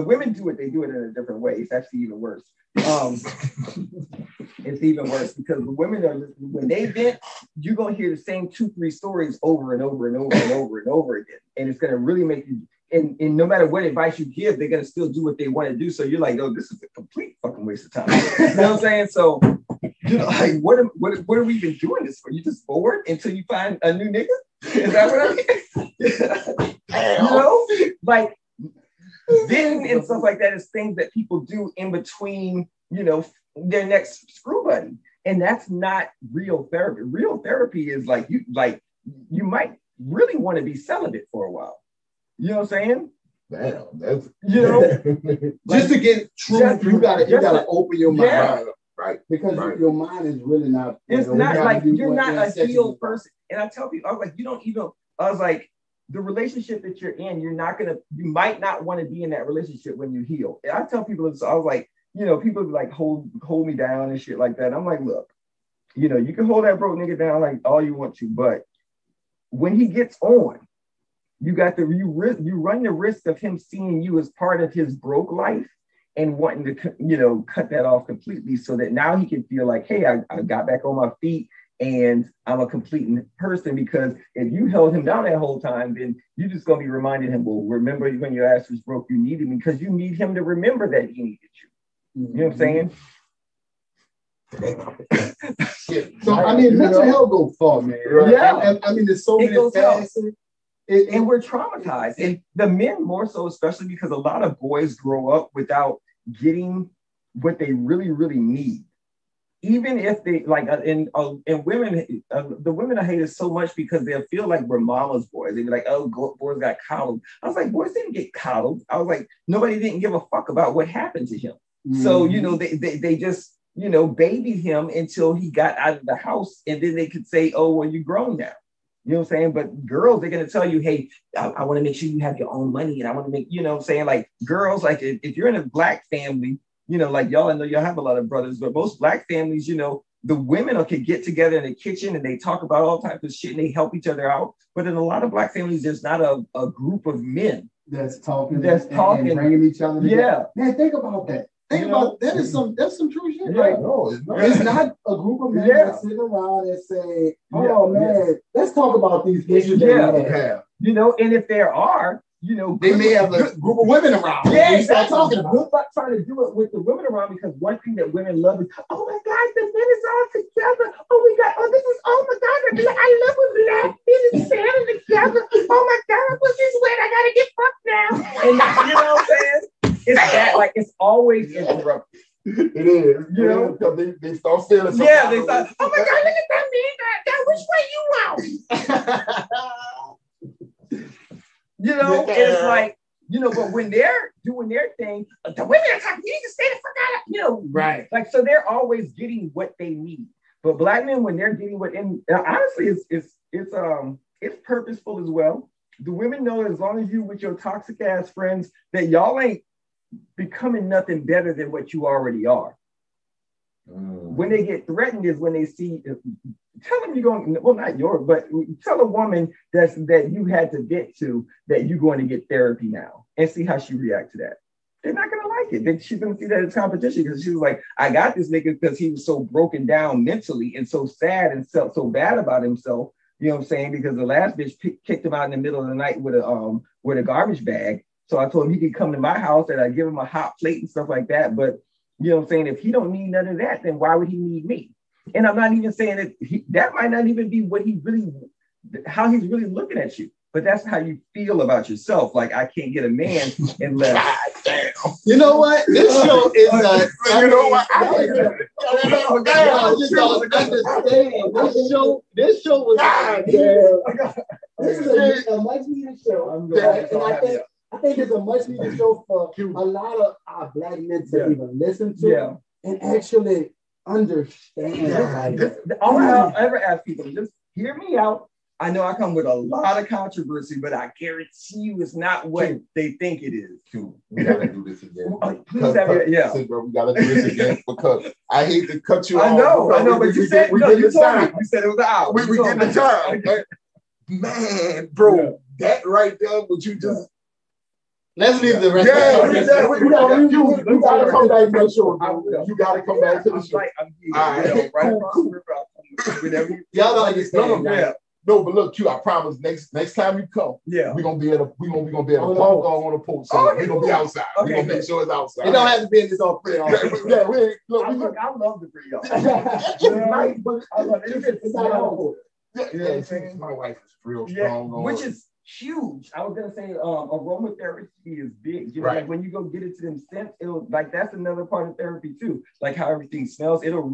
women do it. They do it in a different way. It's actually even worse. It's even worse because the women when they vent, you're gonna hear the same 2-3 stories over and over and over and over and over again, and it's gonna really make you. And no matter what advice you give, they're gonna still do what they want to do. So you're like, "Oh, this is a complete fucking waste of time." You know what I'm saying? So You know, like what are we even doing this for? You just bored until you find a new nigga? Is that what I mean? You know, like dating and stuff like that is things that people do in between, you know, their next screw buddy. And that's not real therapy. Real therapy is like you might really want to be celibate for a while. You know what I'm saying? Damn, that's just to get truth, you gotta open your mind up, right? Because your mind is really not. It's not like you're not a healed person. And I tell people, I was like, you don't even. I was like, the relationship that you're in, you might not want to be in that relationship when you heal. And I tell people this. I was like, you know, people like hold me down and shit like that. I'm like, look, you know, you can hold that broke nigga down like all you want to, but when he gets on. You run the risk of him seeing you as part of his broke life and wanting to, you know, cut that off completely so that now he can feel like, hey, I got back on my feet and I'm a complete person. Because if you held him down that whole time, then you're just going to be reminding him, well, remember when your ass was broke, you needed me, because you need him to remember that he needed you. You know what I'm saying? So, I mean, mental health go far, man. Right? Yeah. And I mean, there's so many facets. And we're traumatized, and the men more so, especially because a lot of boys grow up without getting what they really, really need. Even if they like, and women, the women I hate it so much because they feel like we're mama's boys. They be like, oh, boys got coddled. I was like, boys didn't get coddled. I was like, nobody didn't give a fuck about what happened to him. Mm-hmm. So, you know, they just, you know, babied him until he got out of the house, and then they could say, oh, well, you're grown now. You know what I'm saying? But girls, they're going to tell you, hey, I want to make sure you have your own money. And I want to make, you know what I'm saying? Like girls, like if you're in a Black family, you know, like y'all, I know y'all have a lot of brothers, but most Black families, you know, the women can get together in the kitchen and they talk about all types of shit and they help each other out. But in a lot of Black families, there's not a group of men that's talking and bringing each other together. Yeah. Man, think about that. Think about that. That's some true shit. Yeah. Like, no, it's not a group of men that sit around and say, "Oh man, let's talk about these issues that we have." You know, and if there are, you know, they may have a group of women around. Yeah, they start talking about. Good about trying to do it with the women around, because one thing that women love is, oh my God, the men is all together. Oh my God, oh my God, I love when Black men is standing together. Oh my God, pussy's wet. I gotta get fucked now. And you know what I'm saying? It's that, like, it's always interrupted. It is, you know, because they start feeling something. Yeah, they start, oh my God, look at that man, that which way you out? You know, it's like, you know, but when they're doing their thing, the women are talking, you need to stay the fuck out of, you know. Right. Like, so they're always getting what they need. But Black men, when they're getting what, and honestly, it's purposeful as well. The women know as long as you with your toxic ass friends that y'all ain't becoming nothing better than what you already are. When they get threatened is when they see, tell them you're going, well, not yours, but tell a woman that you had to vent to that you're going to get therapy now and see how she reacts to that. They're not going to like it. Then she's going to see that as competition, because she was like, I got this nigga because he was so broken down mentally and so sad and felt so bad about himself. You know what I'm saying? Because the last bitch kicked him out in the middle of the night with a garbage bag. So I told him he could come to my house and I give him a hot plate and stuff like that. But you know what I'm saying? If he don't need none of that, then why would he need me? And I'm not even saying that that might not even be how he's really looking at you. But that's how you feel about yourself. Like, I can't get a man unless. God damn. You know what? This show is you know what? This show was this is a much needed show. I think it's a much needed show for a lot of our Black men to even listen to and actually understand. All I'll ever ask people, just hear me out. I know I come with a lot of controversy, but I guarantee you it's not what they think it is. We gotta do this again. Please have it, Bro, we gotta do this again because I hate to cut you off. I know, but you said no. You told me. You said it was an hour. We get the time. Okay. Man, bro, that right there, would you just? Let's leave the rest. We gotta come back to the show. You gotta come back to the show. I'm here. Right across the river. Y'all don't understand. No, but look, Q, I promise next time you come, we're gonna be at a park or on a porch. So we're gonna be outside. We're gonna make sure it's outside. It don't have to be in this all free. I love the free y'all. It's nice, but I love it. It's not all. My wife is real strong. Which is huge. I was gonna say aromatherapy is big. You know, like when you go get into them scents, it'll like that's another part of therapy too. Like how everything smells, it'll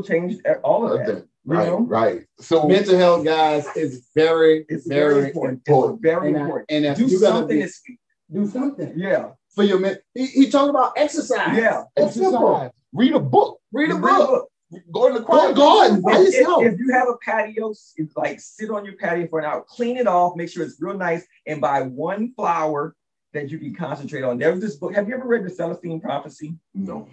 change all of that. Right. So mental health, guys, is very important. It's very important. And if do something this week. Do something. Yeah. For your he talked about exercise. Yeah. Exercise. Read a book. Go in the garden by yourself. If you have a patio, it's like sit on your patio for an hour, clean it off, make sure it's real nice, and buy one flower that you can concentrate on. There's this book. Have you ever read the Celestine Prophecy? No.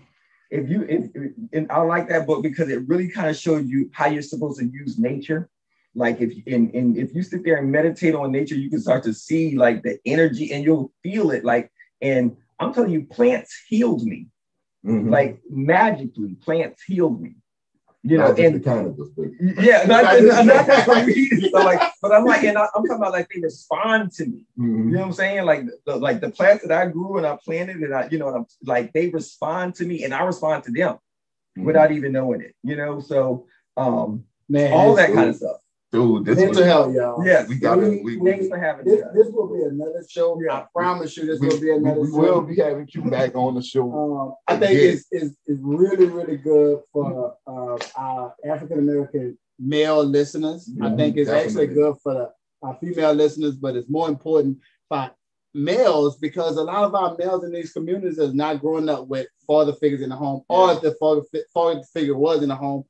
And I like that book because it really kind of shows you how you're supposed to use nature. Like if you sit there and meditate on nature, you can start to see like the energy and you'll feel it. Like, and I'm telling you, plants healed me. Mm-hmm. Like magically, plants healed me. You know, and the cannabis, not just for me. So like, but I'm like, and I'm talking about like they respond to me. Mm-hmm. You know what I'm saying? Like the plants that I grew and I planted and I'm like they respond to me and I respond to them without even knowing it. You know, so man, all that kind of stuff. Dude, this mental health, y'all. Yes, thanks for having this. This will be another show. Yeah. I promise you, this will be another show. We will be having you back on the show. I think it's really, really good for our African American male listeners. I think it's actually good for our female listeners, but it's more important for males because a lot of our males in these communities is not growing up with father figures in the home, or if the father figure was in the home.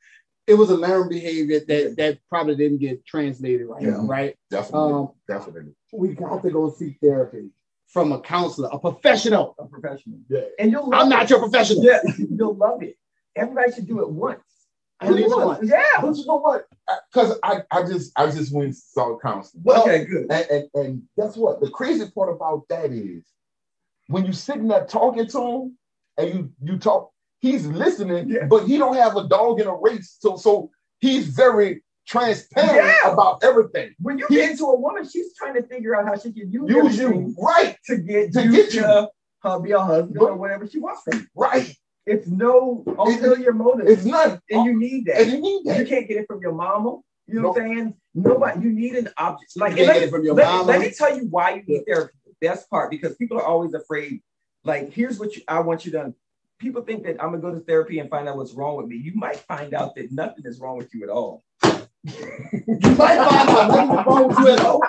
It was a learned behavior that probably didn't get translated right? Definitely. We got to go seek therapy from a counselor, a professional. Yeah. And I'm not your professional. Yeah, you'll love it. Everybody should do it once. At least once. Yeah. But you know what? Because I just went and saw counseling. Well, okay, good. And guess what? The crazy part about that is when you sitting there talking to him and you talk. He's listening, but he don't have a dog in a race. So he's very transparent about everything. When you get into a woman, she's trying to figure out how she can use you to get you to be a husband or whatever she wants from you. Right. It's no ulterior motive. It's not. And you need that. And you need that. You can't get it from your mama. You know what I'm saying? Nobody. You need an object. Like you can't get it from your mama. Let me tell you why you need therapy. The best part, because people are always afraid. Like, here's what I want you to. People think that I'm gonna go to therapy and find out what's wrong with me. You might find out that nothing is wrong with you at all. You might find out nothing wrong with you at all.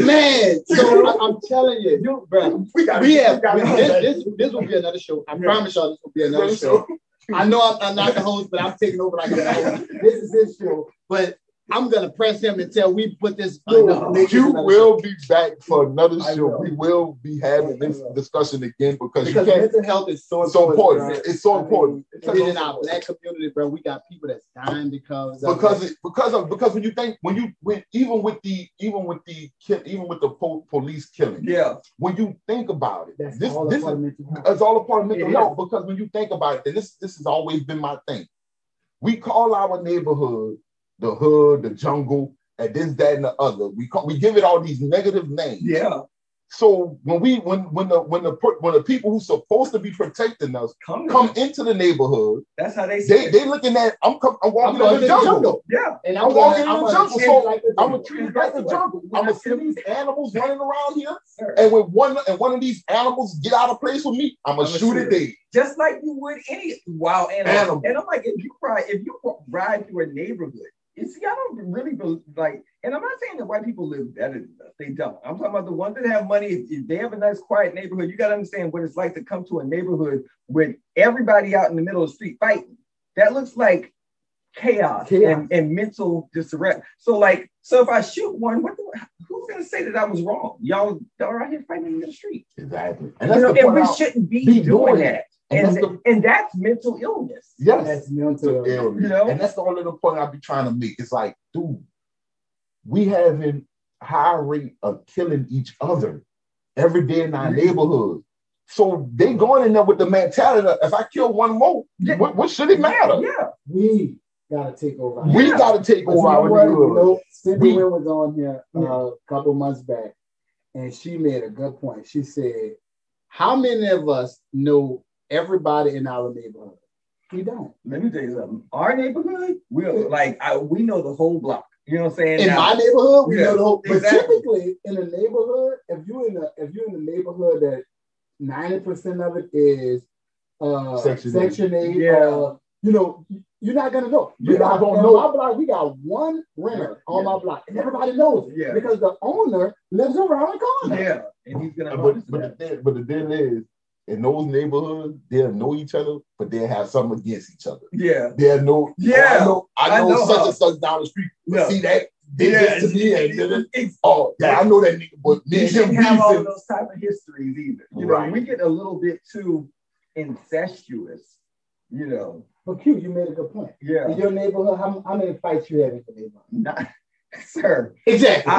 Man, so I'm telling you, bro, this will be another show. I promise y'all this will be another show. I know I'm not the host, but I'm taking over like the host. This is his show, but I'm gonna press him until we put this. You will be back for another show. We will be having this discussion again because mental health is so important. It's so important. In our Black community, bro, we got people that's dying because when you think even with the police killing, when you think about it, it's all a part of mental health. Because when you think about it, and this has always been my thing. We call our neighborhood the hood, the jungle, and this, that, and the other. We give it all these negative names. Yeah. So when the people who's supposed to be protecting us come into the neighborhood, that's how they say they looking at I'm walking in the jungle. Yeah. And I'm walking in the jungle. So I'm gonna treat it like the jungle. I'm gonna see these animals running around here. And when one of these animals get out of place with me, I'm gonna shoot it dead. Just like you would any wild animal. And I'm like, if you ride through a neighborhood. You see, I don't really believe, and I'm not saying that white people live better than us. They don't. I'm talking about the ones that have money. If they have a nice, quiet neighborhood, you got to understand what it's like to come to a neighborhood with everybody out in the middle of the street fighting. That looks like chaos. And mental disarray. So if I shoot one, who's going to say that I was wrong? Y'all are out here fighting in the street. Exactly. And we shouldn't be doing that. And that's mental illness. Yes, that's mental illness. You know, and that's the only little point I'll be trying to make. It's like, dude, we having high rate of killing each other every day in our neighborhood. So they going in there with the mentality of, if I kill one more, what should it matter? Yeah, we gotta take over. We gotta take over our neighborhood. Cindy Wynn was on here a couple months back, and she made a good point. She said, "How many of us know everybody in our neighborhood? We don't." Let me tell you something. Our neighborhood, we know the whole block. You know what I'm saying? In my neighborhood, we know the whole. Exactly. But typically, in a neighborhood, if you're in a neighborhood that 90% of it is Section 8, you're not gonna know. You're not gonna know. My block, we got one renter on my block, and everybody knows it because the owner lives around the corner. Yeah, and he's gonna. But the thing is, in those neighborhoods, they'll know each other, but they'll have something against each other. Yeah, they'll know. Yeah, I know such and such down the street. But see that. Did this to me and did it. Oh, yeah, I know that nigga, but me and him have all of those type of histories either. You know, right. We get a little bit too incestuous, you know. But Q, you made a good point. Yeah. In your neighborhood, how many fights you have in your neighborhood? Not, sir. Exactly.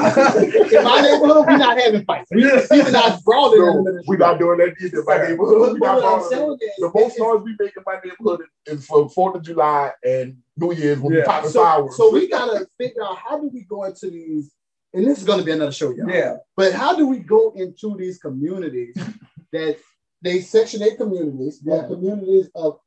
In my neighborhood, we're not having fights. We're not brawling. We're not doing that either in my neighborhood. We not brawling. The most noise we make in my neighborhood is for 4th of July and New Year's when we pop the fireworks. So we gotta figure out how do we go into these, and this is gonna be another show, y'all. Yeah. But how do we go into these communities that they Section 8 communities, that communities of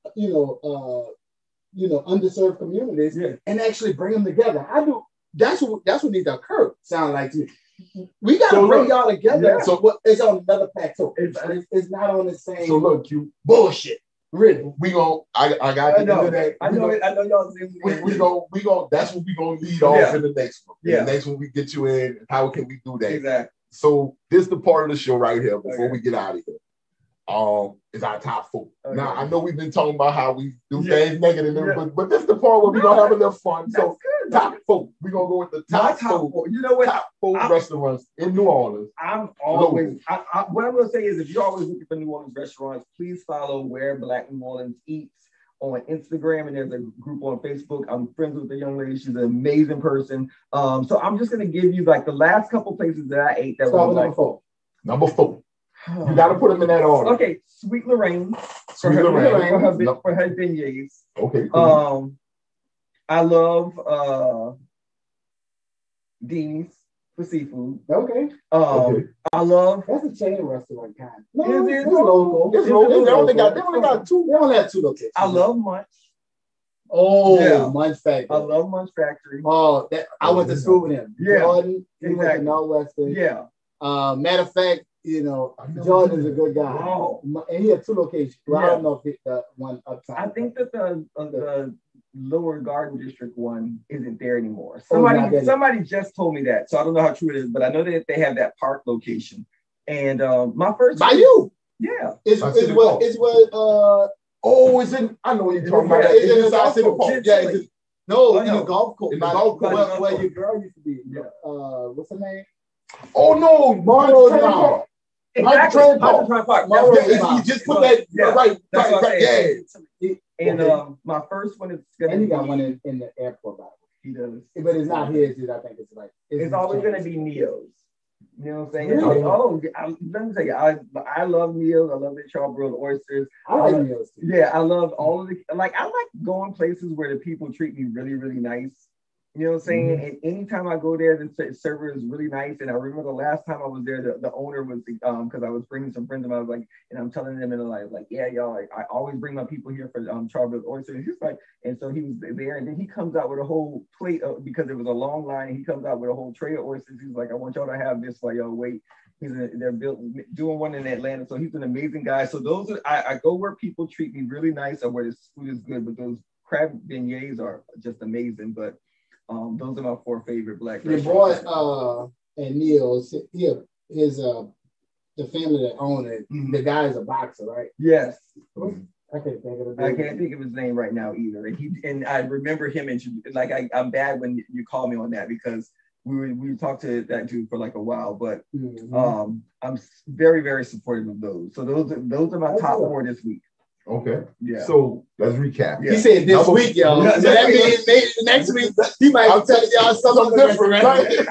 underserved communities, and actually bring them together? How do that's what needs to occur? Sound like to me. We gotta bring y'all together. Yeah. So it's on another plateau. It's not on the same. So look, Q, bullshit. Really, we gon' I got to do that. I know y'all. We gon' that's what we gonna lead off in the next one. Yeah. The next one we get you in. How can we do that? Exactly. So this is the part of the show right here before we get out of here. Is our top 4. Okay. Now I know we've been talking about how we do things negative, but this is the part where we're gonna have a little fun. So top 4. We're gonna go with the top 4. You know what? Top 4 restaurants in New Orleans. I'm always what I'm gonna say is if you're always looking for New Orleans restaurants, please follow Where Black New Orleans Eats on Instagram, and there's a group on Facebook. I'm friends with the young lady. She's an amazing person. So I'm just gonna give you like the last couple places that I ate that were like number 4. You got to put them in that order. Okay, Sweet Lorraine. For her beignets. Okay. Cool. I love Dean's for seafood. Okay. I love. That's a chain restaurant kind. No, it's local. It's local. They only got 2. They only have 2 locations. I love Munch. Oh, yeah. Munch Factory. I love Munch Factory. Oh, I went to school with him. Yeah. Jordan. He went to Northwestern. Yeah. Matter of fact, Jordan is a good guy. Wow. And he had 2 locations. Well, I don't know if it's the one uptown. I think that the Lower Garden District one isn't there anymore. Somebody just told me that, so I don't know how true it is, but I know that they have that park location. And my first by you, it's in. I know what you're talking about. It's inside City Park. Yeah, no, in the golf course. In the golf course, where your girl used to be. What's her name? Oh no, Marlo's Park. Exactly. You just put that right. Yeah. And my first one is gonna. And you got one in the airport. He does, but it's not his. I think it's like it's always gonna be Neo's. You know what I'm saying? Really? Let me tell you, I love Neo's. I love the charbroiled oysters. I like Neo's too. Yeah, I love all of the I like going places where the people treat me really, really nice. You know what I'm saying? Mm-hmm. And anytime I go there, the server is really nice. And I remember the last time I was there, the owner was because I was bringing some friends of mine. I was like, and I'm telling them, and they're like, yeah, y'all, like, I always bring my people here for charbroiled oysters. And he's like, and so he was there, and then he comes out with a whole plate because it was a long line. And he comes out with a whole tray of oysters. He's like, I want y'all to have this while y'all wait. They're doing one in Atlanta, so he's an amazing guy. So those are I go where people treat me really nice or where the food is good. But those crab beignets are just amazing. But those are my 4 favorite black restaurants. Your boy and Neil's, his the family that own it, the guy is a boxer, right? Yes. I can't think of his name. I can't think of his name right now either. And I remember him like I'm bad when you call me on that because we talked to that dude for like a while, but I'm very, very supportive of those. So those are my top 4 this week. Okay. Yeah. So let's recap. He said this week, y'all. So that means maybe next week he might be telling y'all something different, right?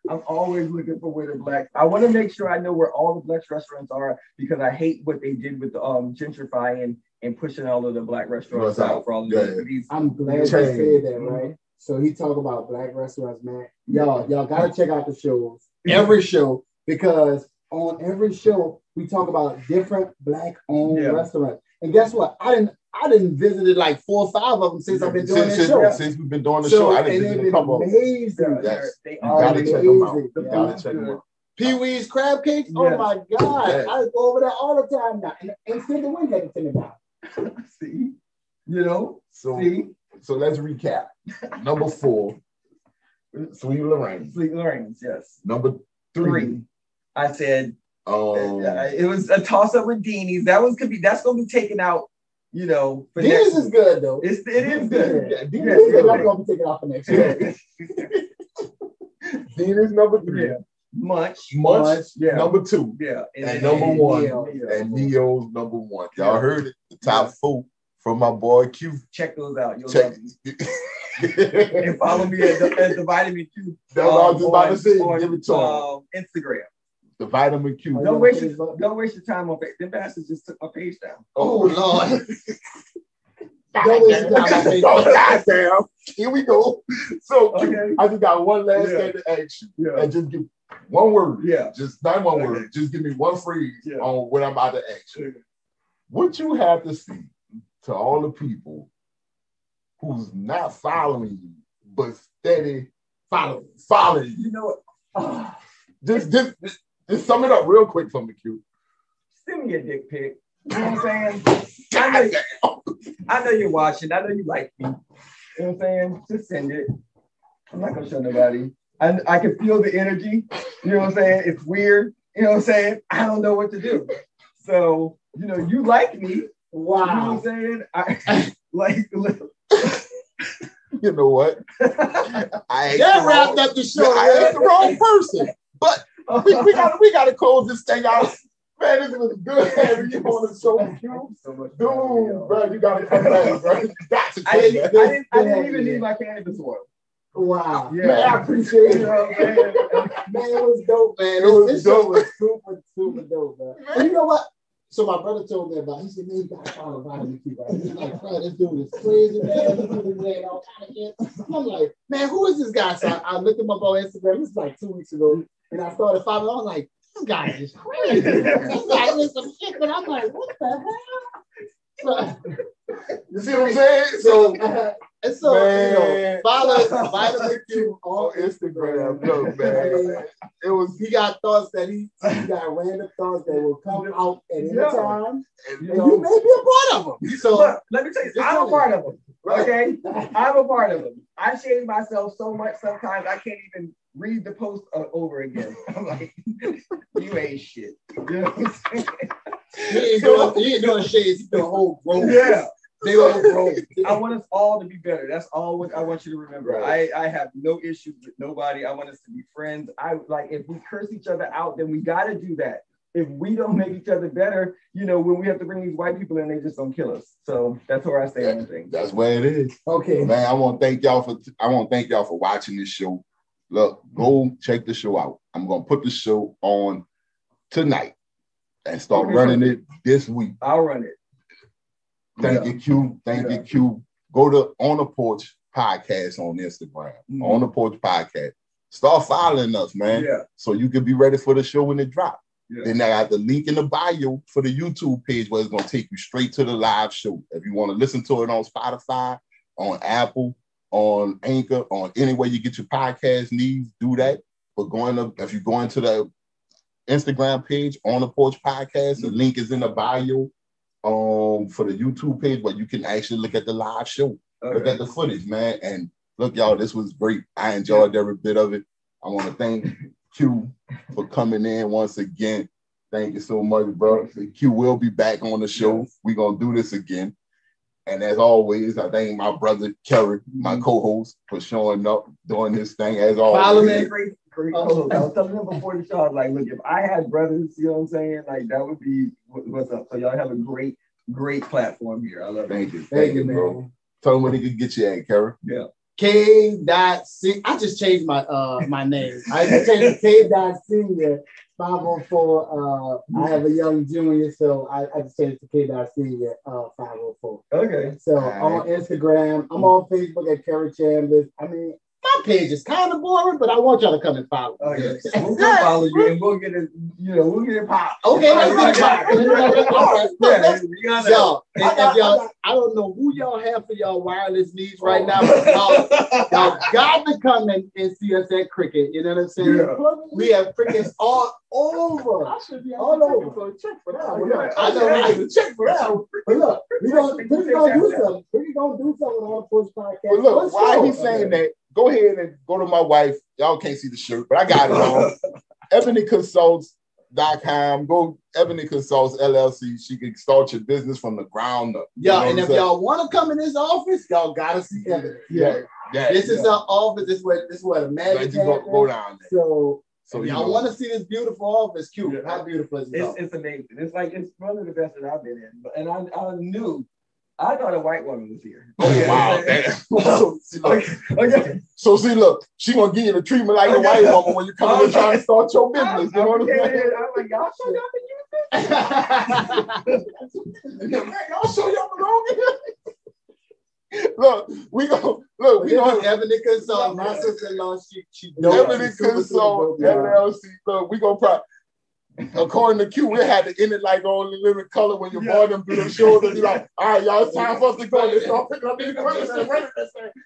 I'm always looking for where the black. I want to make sure I know where all the black restaurants are because I hate what they did with the gentrifying and pushing all of the black restaurants out for all of these. I'm glad you said that, right? So he talk about black restaurants, man. Y'all gotta check out the shows, every show, because on every show we talk about different black-owned restaurants. And guess what? I didn't visited like 4 or 5 of them since I've been doing this show. Since we've been doing the show, I didn't visit a couple. Amazing. They are amazing. You gotta check them out. Pee Wee's crab cakes. Oh my God! I go over there all the time now, and still the wind had to send it down. See, you know. So let's recap. Number 4, Sweet Lorraine. Sweet Lorraine's, yes. Number 3, I said. It was a toss up with Deanie's. That's gonna be taken out. You know, Deanie's is good though. It is good. Yeah, Deanie's is good. I'm gonna take it off for next year. Deanie's number 3. Yeah. Munch. Yeah. Number 2. Yeah. And number 1. And Neo's number 1. Y'all heard it. The top 4 from my boy Q. Check those out. You'll love them. And follow me at the Vitamin Q. That's what I was just about to say. Give it to Instagram. The Vitamin Q. Don't waste your time on Facebook. Them bastards just took my page down. Oh Lord. Don't waste your time on Facebook. Goddamn. Here we go. So I just got one last thing to ask you. And just give one word. Yeah. Just not one word. Just give me one phrase on what I'm about to ask you. What you have to say to all the people who's not following you, but steady following you. You know what? Just sum it up real quick for me, Q. Send me a dick pic. You know what I'm saying? I know you're watching. I know you like me. You know what I'm saying? Just send it. I'm not gonna show nobody. I can feel the energy. You know what I'm saying? It's weird. You know what I'm saying? I don't know what to do. So, you know, you like me. Wow. You know what I'm saying? You know what? I wrapped up the show. I asked the wrong person. But we gotta close this thing out. Man, this was good having you on the show. Dude, bro, you gotta come back, bro. You got to I didn't even need my cannabis oil. Wow. Yeah. Man, I appreciate it. Man, it was dope, man. This show was super dope, man. And you know what? So my brother told me about it. He said, man, you gotta follow Vitamin Q, right? He's like, bro, this dude is crazy, man. This dude is saying all kind of shit. I'm like, man, who is this guy? So I looked him up on Instagram. This was like 2 weeks ago. And I started following. I was like, this guy is crazy. This guy is some shit. But I'm like, what the hell? You see what I'm saying? So, man, follow Vitamin Q on Instagram. Look, man, he got thoughts that he got random thoughts that will come out at any time, and you may be a part of them. So look, let me tell you, I'm a part of them. Okay, I'm a part of them. I shame myself so much sometimes I can't even read the post over again. I'm like, you ain't shit. You know what I'm saying? He ain't doing shades. He's doing whole growth. Yeah. They all grow. I want us all to be better. That's all what I want you to remember. Right. I have no issues with nobody. I want us to be friends. I like if we curse each other out, then we got to do that. If we don't make each other better, you know, when we have to bring these white people in, they just don't kill us. So that's where I stand on things. That's where it is. Okay, man. I want to thank y'all for watching this show. Look, go check the show out. I'm gonna put the show on tonight and start running it this week. I'll run it. Thank you, Q. Thank you, Q. Go to On the Porch Podcast on Instagram. On the Porch Podcast. Start following us, man. Yeah. So you can be ready for the show when it drops. Yeah. Then I got the link in the bio for the YouTube page where it's going to take you straight to the live show. If you want to listen to it on Spotify, on Apple, on Anchor, on any way you get your podcast needs, do that. But if you go into the Instagram page, On the Porch Podcast, the link is in the bio for the YouTube page where you can actually look at the live show. Okay. Look at the footage, man. And look, y'all, this was great. I enjoyed every bit of it. I want to thank Q for coming in once again. Thank you so much, bro. Q will be back on the show. Yes. We're going to do this again. And as always, I thank my brother, Kerry, my co-host, for showing up, doing this thing as always. Follow me. Great co-host. I was telling him before the show, I was like, look, if I had brothers, you know what I'm saying? Like, that would be what's up. So y'all have a great platform here. I love it. Thank you, bro. Tell them where they can get you at, Kerry. Yeah. K.C. I just changed my name. I just changed to K.Senior 504. I have a young junior, so I just changed to K.C. 504. Okay. So on Instagram, I'm on Facebook at Kerry Chambers. I mean, my page is kind of boring, but I want y'all to come and follow. Oh, yeah. We'll come follow you and we'll get it, we'll get it pop. Okay, let's pop. Y'all, I don't know who y'all have for y'all wireless needs right now, but y'all got to come and see us at Cricket. You know what I'm saying? Yeah. We have crickets all over. I should be all over for a check for that. I know I have a check for that. But look, we're gonna do something. We're gonna do something on the Push Podcast. But look, why he's saying that? Go ahead and go to my wife. Y'all can't see the shirt, but I got it on. EbonyConsults.com. Go Ebony Consults LLC. She can start your business from the ground up. Yeah, and if y'all want to come in this office, y'all gotta see Ebony. Yeah. This is our office. This is where the magic happens. Go down there. So y'all want to see this beautiful office? Cute. Yeah. How beautiful is it? It's amazing. It's one of the best that I've been in. And I thought a white woman was here. Oh, wow. So see, look, she gonna give you the treatment like a white woman when you come in trying to start your business. You know what I'm saying? I'm like, y'all show y'all can use this. Y'all show y'all belong here. Look, we gonna Ebony Consult. My sister-in-law, she Ebony Consult LLC. Look, we gonna probably. According to Q, we had to end it like Only Living Color when you brought them through the shoulder. Be like, all right, y'all, it's time for us to go. They start picking up these equipment.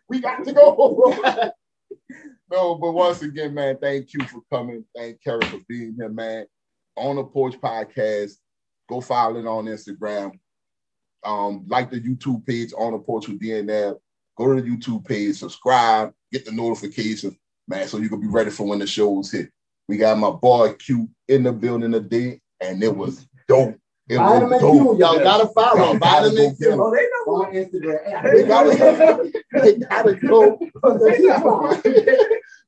We got to go. No, but once again, man, thank you for coming. Thank Kerry for being here, man. On the Porch Podcast. Go follow it on Instagram. Like the YouTube page, On the Porch with DNL. Go to the YouTube page, subscribe, get the notifications, man, so you can be ready for when the shows hit. We got my boy Q in the building today, and it was dope. Vitamin Q, y'all gotta follow. Vitamin Q. Oh, they know on Instagram. They gotta go.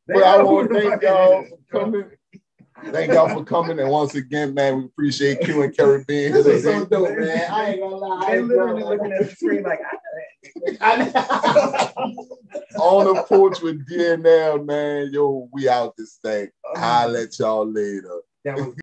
But I want to thank y'all for coming. Thank y'all for coming. And once again, man, we appreciate Q and Kerry being here. This is so dope, man. I ain't gonna lie. They literally looking at the screen like, On the Porch with DNL, man. Yo, we out this thing. I'll let y'all later.